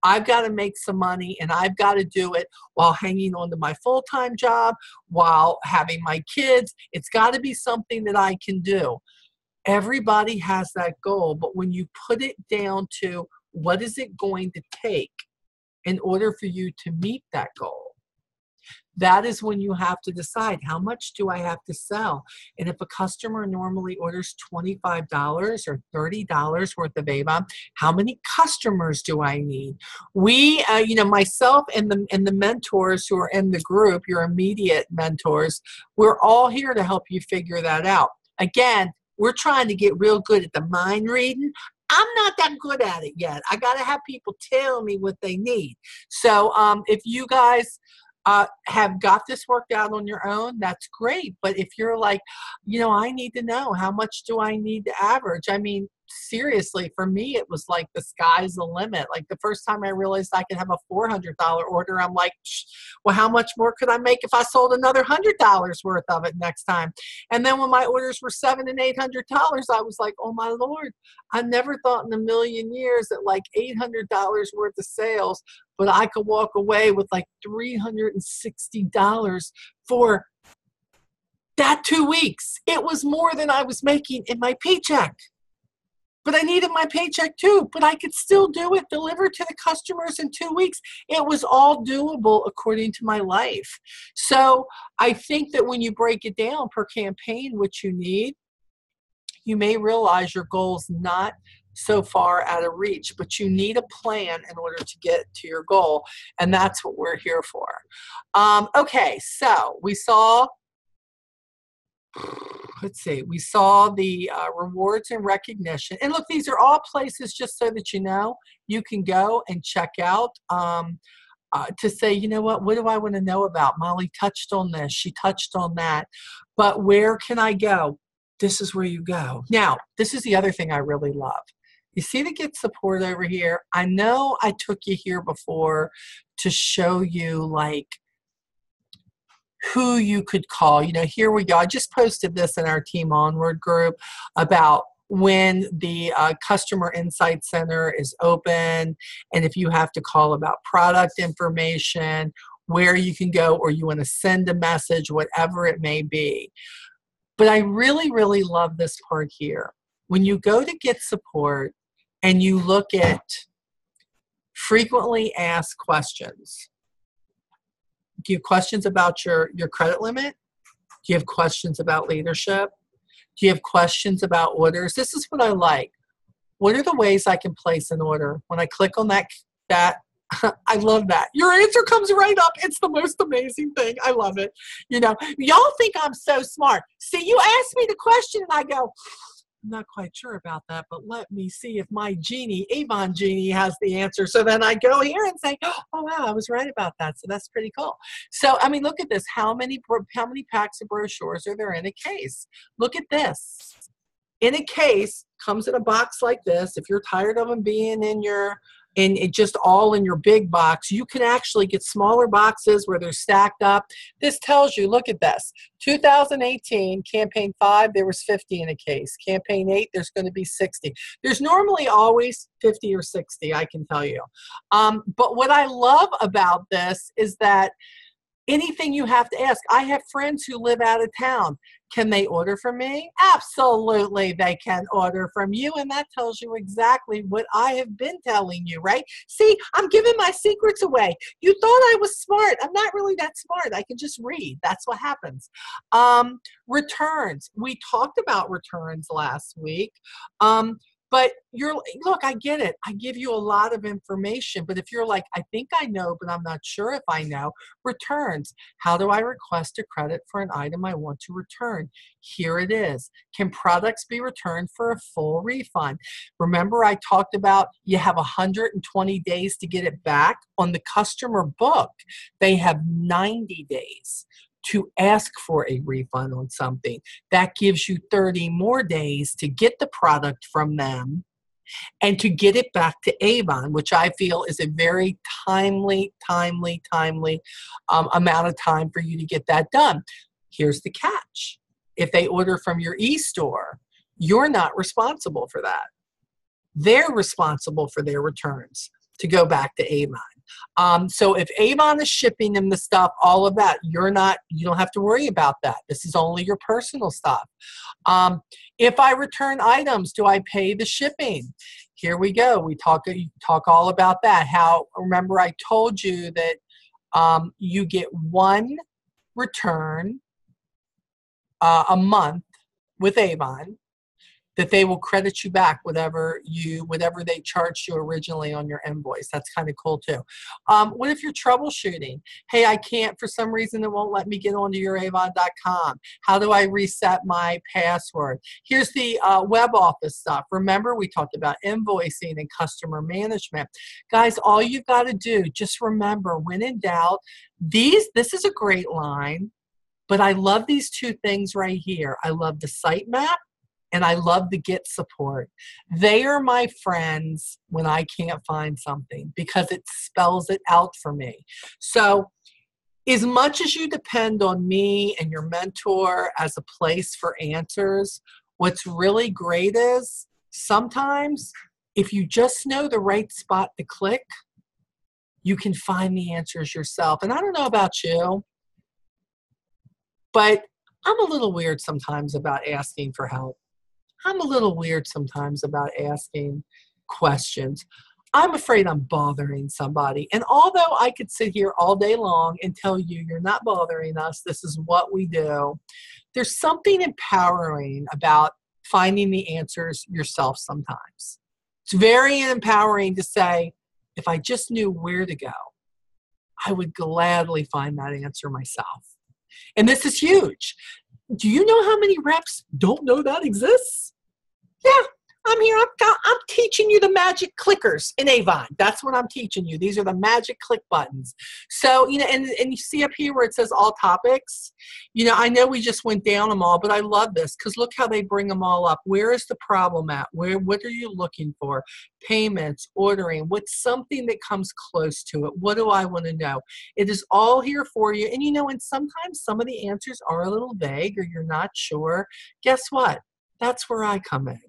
I've got to make some money, and I've got to do it while hanging on to my full-time job, while having my kids. It's got to be something that I can do. Everybody has that goal, but when you put it down to what is it going to take in order for you to meet that goal, that is when you have to decide, how much do I have to sell? And if a customer normally orders $25 or $30 worth of Avon, how many customers do I need? We, myself and the mentors who are in the group, your immediate mentors, we're all here to help you figure that out. Again, we're trying to get real good at the mind reading. I'm not that good at it yet. I got to have people tell me what they need. So if you guys have got this worked out on your own, that's great. But if you're like, I need to know, how much do I need to average? I mean, seriously, for me, it was like the sky's the limit. Like the first time I realized I could have a $400 order, I'm like, well, how much more could I make if I sold another $100 worth of it next time? And then when my orders were $700 and $800, I was like, oh my Lord, I never thought in a million years that like $800 worth of sales, but I could walk away with like $360 for that 2 weeks. It was more than I was making in my paycheck. but I needed my paycheck too, but I could still do it, deliver to the customers in 2 weeks. It was all doable according to my life. So I think that when you break it down per campaign, what you need, you may realize your goal's not so far out of reach, but you need a plan in order to get to your goal. And that's what we're here for. Okay, so we saw, let's see, we saw the rewards and recognition. And look, these are all places, just so that you know, you can go and check out to say, you know what do I want to know about? Molly touched on this, she touched on that, but where can I go? This is where you go. Now, this is the other thing I really love. You see the get support over here? I know I took you here before to show you like who you could call. You know, here we go. I just posted this in our Team Onward group about when the Customer Insight Center is open, and if you have to call about product information, where you can go, or you want to send a message, whatever it may be. But I really, really love this part here. When you go to get support and you look at frequently asked questions, do you have questions about your credit limit? Do you have questions about leadership? Do you have questions about orders? This is what I like. What are the ways I can place an order? When I click on that I love that. Your answer comes right up. It's the most amazing thing. I love it. You know, y'all think I'm so smart. See, you ask me the question and I go, I'm not quite sure about that, but let me see if my genie, Avon genie, has the answer. So then I go here and say, oh wow, I was right about that. So that's pretty cool. So I mean, look at this. How many packs of brochures are there in a case? Look at this. In a case, comes in a box like this. If you're tired of them being in it just all in your big box, you can actually get smaller boxes where they're stacked up. This tells you, look at this. 2018, campaign 5, there was 50 in a case. Campaign 8, there's going to be 60. There's normally always 50 or 60, I can tell you. But what I love about this is that anything you have to ask. I have friends who live out of town. Can they order from me? Absolutely, they can order from you. And that tells you exactly what I have been telling you, right? See, I'm giving my secrets away. You thought I was smart. I'm not really that smart. I can just read. That's what happens. Returns. We talked about returns last week. But look, I get it. I give you a lot of information, but if you're like, I think I know, but I'm not sure if I know, returns. How do I request a credit for an item I want to return? Here it is. Can products be returned for a full refund? Remember I talked about you have 120 days to get it back. On the customer book, they have 90 days to ask for a refund on something. That gives you 30 more days to get the product from them and to get it back to Avon, which I feel is a very timely amount of time for you to get that done. Here's the catch. If they order from your e-store, you're not responsible for that. They're responsible for their returns to go back to Avon. So if Avon is shipping them the stuff, all of that, you don't have to worry about that. This is only your personal stuff. If I return items, do I pay the shipping? Here we go. We talk all about that. Remember I told you that you get one return a month with Avon, that they will credit you back whatever they charged you originally on your invoice. That's kind of cool too. What if you're troubleshooting? Hey, I can't, for some reason it won't let me get onto YourAvon.com. How do I reset my password? Here's the web office stuff. Remember, we talked about invoicing and customer management. Guys, all you've got to do, just remember, when in doubt, this is a great line, but I love these two things right here. I love the sitemap, and I love the get support. They are my friends when I can't find something because it spells it out for me. So as much as you depend on me and your mentor as a place for answers, what's really great is sometimes if you just know the right spot to click, you can find the answers yourself. And I don't know about you, but I'm a little weird sometimes about asking for help. I'm a little weird sometimes about asking questions. I'm afraid I'm bothering somebody. And although I could sit here all day long and tell you, you're not bothering us, this is what we do, there's something empowering about finding the answers yourself sometimes. It's very empowering to say, if I just knew where to go, I would gladly find that answer myself. And this is huge. Do you know how many reps don't know that exists? Yeah, I'm here. I'm teaching you the magic clickers in Avon. That's what I'm teaching you. These are the magic click buttons. So, and you see up here where it says all topics. I know we just went down them all, but I love this because look how they bring them all up. Where is the problem at? What are you looking for? Payments, ordering, what's something that comes close to it? What do I want to know? It is all here for you. And and sometimes some of the answers are a little vague or you're not sure. Guess what? That's where I come in.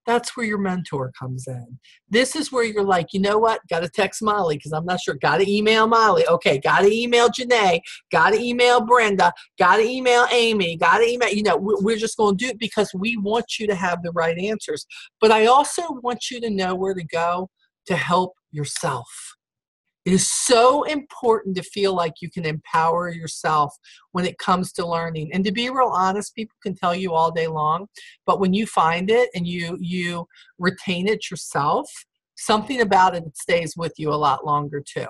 That's where your mentor comes in. This is where you're like, you know what? Got to text Molly because I'm not sure. Got to email Molly. Okay, got to email Janae. Got to email Brenda. Got to email Amy. Got to email. We're just going to do it because we want you to have the right answers. But I also want you to know where to go to help yourself. It is so important to feel like you can empower yourself when it comes to learning. And to be real honest, people can tell you all day long, but when you find it and you retain it yourself, something about it stays with you a lot longer too.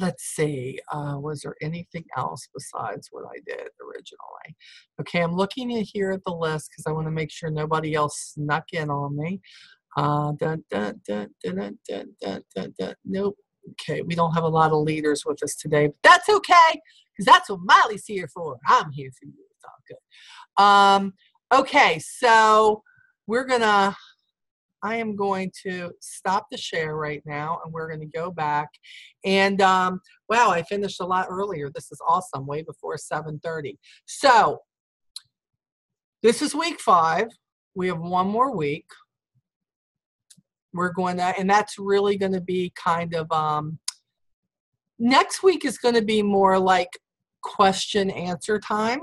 Let's see, was there anything else besides what I did originally? Okay, I'm looking here at the list because I want to make sure nobody else snuck in on me. Nope. Okay, we don't have a lot of leaders with us today, but that's okay because that's what Molly's here for. I'm here for you. It's all good. Okay, so I am going to stop the share right now and we're going to go back. And wow, I finished a lot earlier. This is awesome, way before 7:30. So this is week 5. We have one more week. We're going to, and that's really going to be kind of, next week is going to be more like question answer time.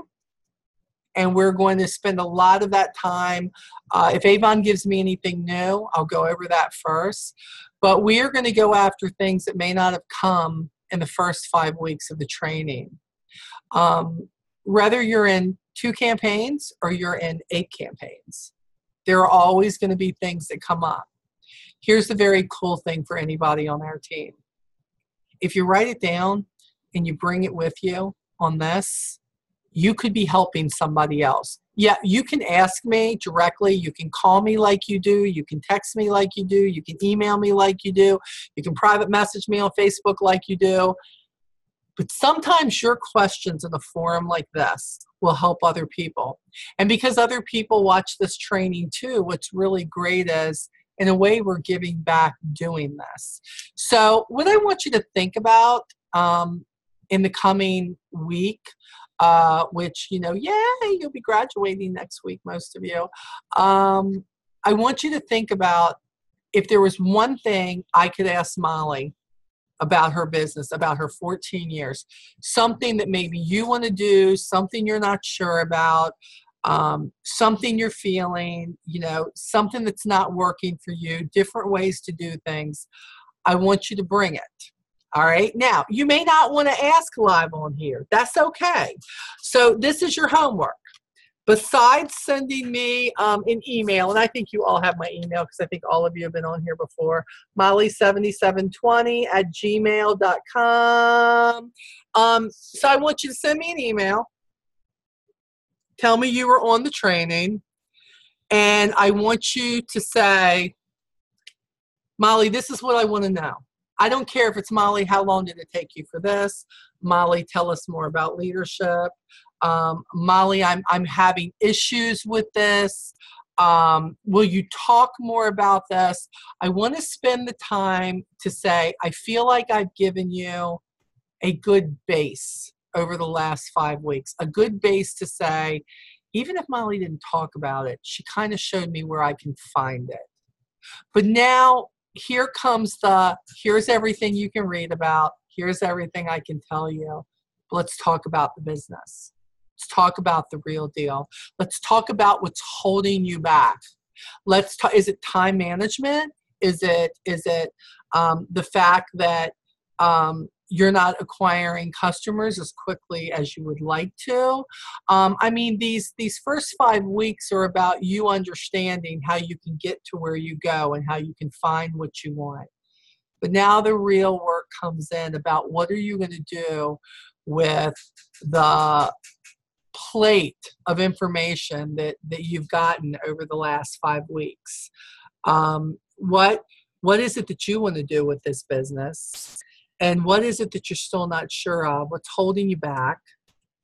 And we're going to spend a lot of that time. If Avon gives me anything new, I'll go over that first. But we are going to go after things that may not have come in the first 5 weeks of the training. Whether you're in 2 campaigns or you're in 8 campaigns, there are always going to be things that come up. Here's the very cool thing for anybody on our team. If you write it down and you bring it with you on this, you could be helping somebody else. Yeah, you can ask me directly. You can call me like you do. You can text me like you do. You can email me like you do. You can private message me on Facebook like you do. But sometimes your questions in a forum like this will help other people. And because other people watch this training too, what's really great is, in a way, we're giving back doing this. So what I want you to think about in the coming week, which, yay, you'll be graduating next week, most of you. I want you to think about if there was one thing I could ask Molly about her business, about her 14 years, something that maybe you want to do, something you're not sure about, something you're feeling, something that's not working for you, different ways to do things. I want you to bring it. All right. Now, you may not want to ask live on here. That's okay. So this is your homework. Besides sending me an email, and I think you all have my email because I think all of you have been on here before, molly7720@gmail.com. So I want you to send me an email. Tell me you were on the training, and I want you to say, Molly, this is what I want to know. I don't care if it's Molly, how long did it take you for this? Molly, tell us more about leadership. Molly, I'm having issues with this. Will you talk more about this? I want to spend the time to say, I feel like I've given you a good base over the last 5 weeks, a good base to say, even if Molly didn't talk about it, she kind of showed me where I can find it. But now here comes here's everything you can read about. Here's everything I can tell you. Let's talk about the business. Let's talk about the real deal. Let's talk about what's holding you back. Let's talk, is it time management? Is it the fact that you're not acquiring customers as quickly as you would like to? I mean, these first 5 weeks are about you understanding how you can get to where you go and how you can find what you want. But now the real work comes in about what are you going to do with the plate of information that you've gotten over the last 5 weeks. What is it that you want to do with this business? And what is it that you're still not sure of? What's holding you back?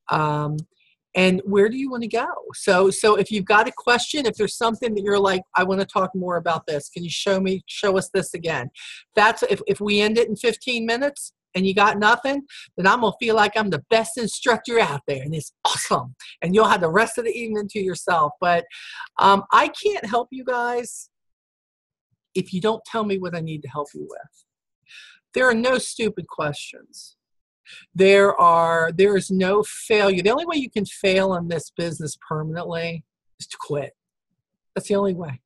And where do you want to go? So if you've got a question, if there's something that you're like, I want to talk more about this, can you show us this again? That's if we end it in 15 minutes and you got nothing, then I'm going to feel like I'm the best instructor out there, and it's awesome. And you'll have the rest of the evening to yourself. But I can't help you guys if you don't tell me what I need to help you with. There are no stupid questions. There is no failure. The only way you can fail in this business permanently is to quit. That's the only way.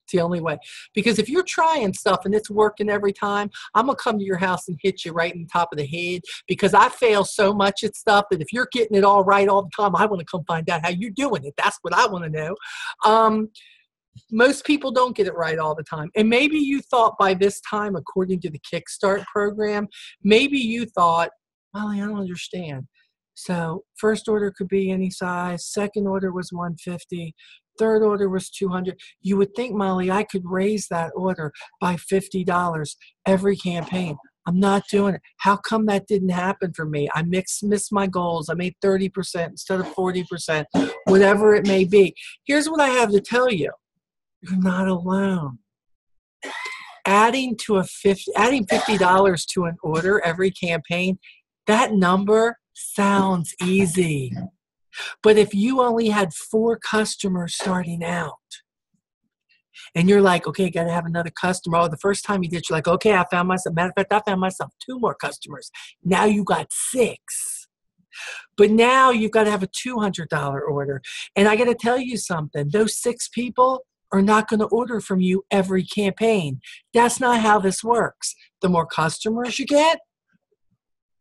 It's the only way. Because if you're trying stuff and it's working every time, I'm going to come to your house and hit you right in the top of the head, because I fail so much at stuff that if you're getting it all right all the time, I want to come find out how you're doing it. That's what I want to know. Most people don't get it right all the time. And maybe you thought by this time, according to the Kickstart program, maybe you thought, Molly, I don't understand. So first order could be any size. Second order was 150. Third order was 200. You would think, Molly, I could raise that order by $50 every campaign. I'm not doing it. How come that didn't happen for me? I missed my goals. I made 30% instead of 40%, whatever it may be. Here's what I have to tell you. You're not alone. Adding $50 to an order every campaign, that number sounds easy. But if you only had 4 customers starting out, and you're like, okay, got to have another customer. Oh, the first time you did, you're like, okay, matter of fact, I found myself 2 more customers. Now you got 6. But now you've got to have a $200 order. And I got to tell you something. Those 6 people are not going to order from you every campaign. That's not how this works. The more customers you get,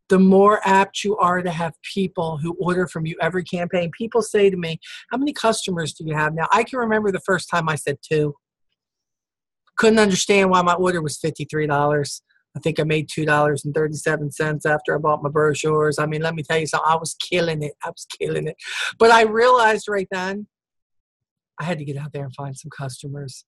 the more apt you are to have people who order from you every campaign. People say to me, how many customers do you have now? I can remember the first time I said 2. Couldn't understand why my order was $53. I think I made $2.37 after I bought my brochures. I mean, let me tell you something. I was killing it. But I realized right then, I had to get out there and find some customers.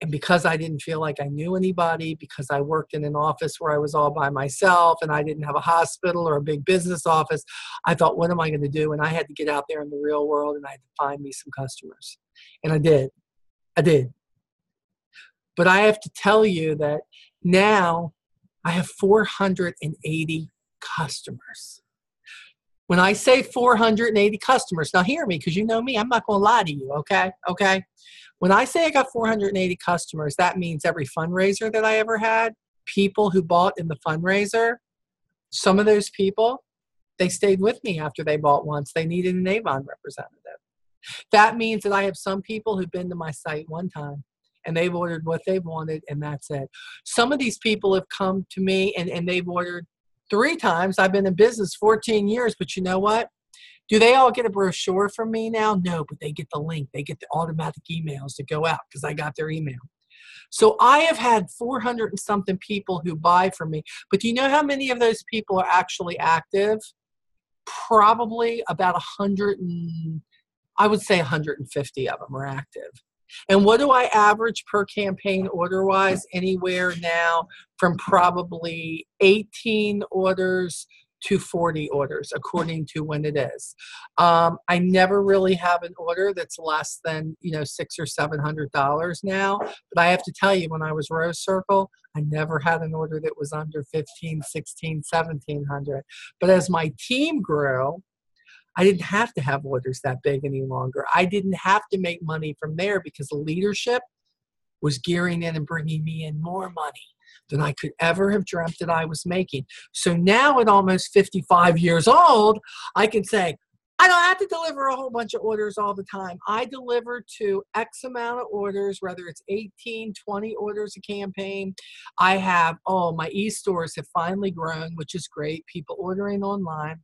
And because I didn't feel like I knew anybody, because I worked in an office where I was all by myself and I didn't have a hospital or a big business office, I thought, what am I going to do? And I had to get out there in the real world and I had to find me some customers. And I did. But I have to tell you that now I have 480 customers. When I say 480 customers, now hear me, because you know me, I'm not going to lie to you, okay? When I say I got 480 customers, that means every fundraiser that I ever had, people who bought in the fundraiser, some of those people, they stayed with me after they bought once. They needed an Avon representative. That means that I have some people who've been to my site one time and they've ordered what they've wanted, and that's it. Some of these people have come to me and they've ordered 3 times. I've been in business 14 years, but you know what? Do they all get a brochure from me now? No, but they get the link. They get the automatic emails that go out because I got their email. So I have had 400 and something people who buy from me. But do you know how many of those people are actually active? Probably about 100 and I would say 150 of them are active. And what do I average per campaign order-wise? Anywhere now from probably 18 orders to 40 orders, according to when it is. I never really have an order that's less than, $600 or $700 now. But I have to tell you, when I was Rose Circle, I never had an order that was under 15, 16, 1700. But as my team grew, I didn't have to have orders that big any longer. I didn't have to make money from there because the leadership was gearing in and bringing me in more money than I could ever have dreamt that I was making. So now at almost 55 years old, I can say, I don't have to deliver a whole bunch of orders all the time. I deliver to X amount of orders, whether it's 18, 20 orders a campaign. I have, oh, my e-stores have finally grown, which is great. People ordering online.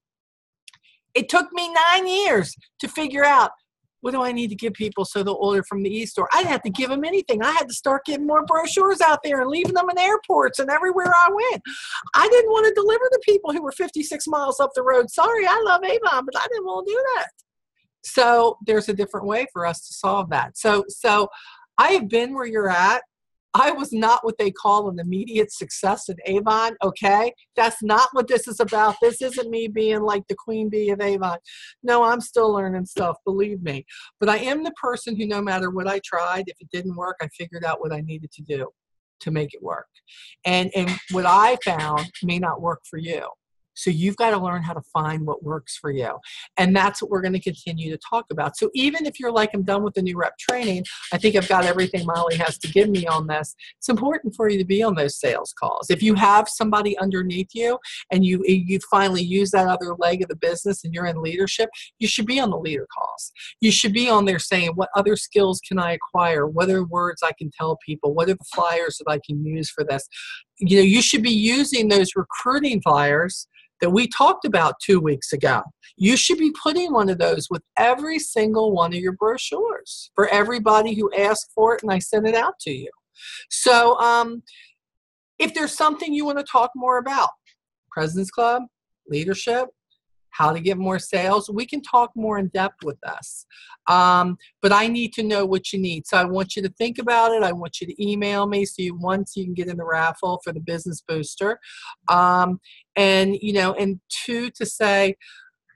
It took me 9 years to figure out, what do I need to give people so they'll order from the e-store? I didn't have to give them anything. I had to start getting more brochures out there and leaving them in airports and everywhere I went. I didn't want to deliver to people who were 56 miles up the road. Sorry, I love Avon, but I didn't want to do that. So there's a different way for us to solve that. So I have been where you're at. I was not what they call an immediate success at Avon, okay? That's not what this is about. This isn't me being like the queen bee of Avon. No, I'm still learning stuff, believe me. But I am the person who, no matter what I tried, if it didn't work, I figured out what I needed to do to make it work. And what I found may not work for you. So you've got to learn how to find what works for you. And that's what we're going to continue to talk about. So even if you're like, I'm done with the new rep training, I think I've got everything Molly has to give me on this, it's important for you to be on those sales calls. If you have somebody underneath you and you finally use that other leg of the business and you're in leadership, you should be on the leader calls. You should be on there saying, what other skills can I acquire? What are words I can tell people? What are the flyers that I can use for this? You know, you should be using those recruiting flyers that we talked about 2 weeks ago. You should be putting one of those with every single one of your brochures for everybody who asked for it, and I sent it out to you. So if there's something you want to talk more about, President's Club, leadership, how to get more sales, we can talk more in depth with us. But I need to know what you need. So I want you to think about it. I want you to email me so you can get in the raffle for the business booster. And, you know, and 2, to say,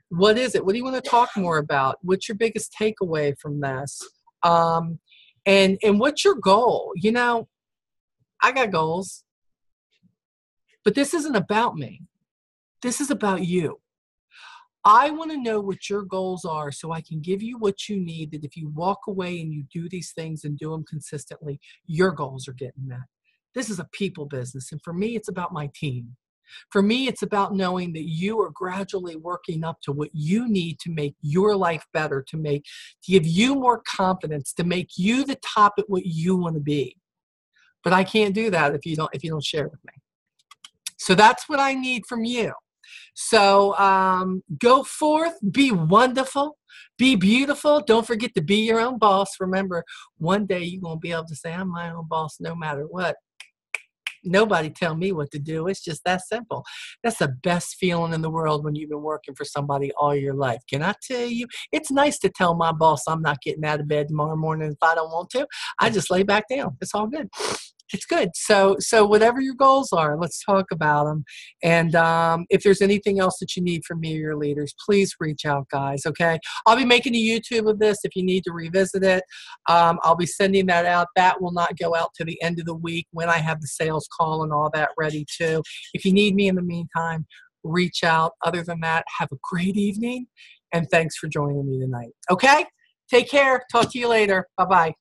what is it? What do you want to talk more about? What's your biggest takeaway from this? And what's your goal? You know, I got goals, but this isn't about me. This is about you. I want to know what your goals are so I can give you what you need, that if you walk away and you do these things and do them consistently, your goals are getting met. This is a people business. And for me, it's about my team. For me, it's about knowing that you are gradually working up to what you need to make your life better, to give you more confidence, to make you the top at what you want to be. But I can't do that if you don't share with me. So that's what I need from you. So go forth, be wonderful, be beautiful. Don't forget to be your own boss. Remember, one day you're going to be able to say, I'm my own boss no matter what. Nobody tell me what to do. It's just that simple. That's the best feeling in the world when you've been working for somebody all your life. Can I tell you, it's nice to tell my boss I'm not getting out of bed tomorrow morning if I don't want to. I just lay back down. It's all good. It's good. So whatever your goals are, let's talk about them. And if there's anything else that you need from me or your leaders, please reach out, guys, okay? I'll be making a YouTube of this if you need to revisit it. I'll be sending that out. That will not go out to the end of the week when I have the sales call and all that ready too. If you need me in the meantime, reach out. Other than that, have a great evening, and thanks for joining me tonight, okay? Take care. Talk to you later. Bye-bye.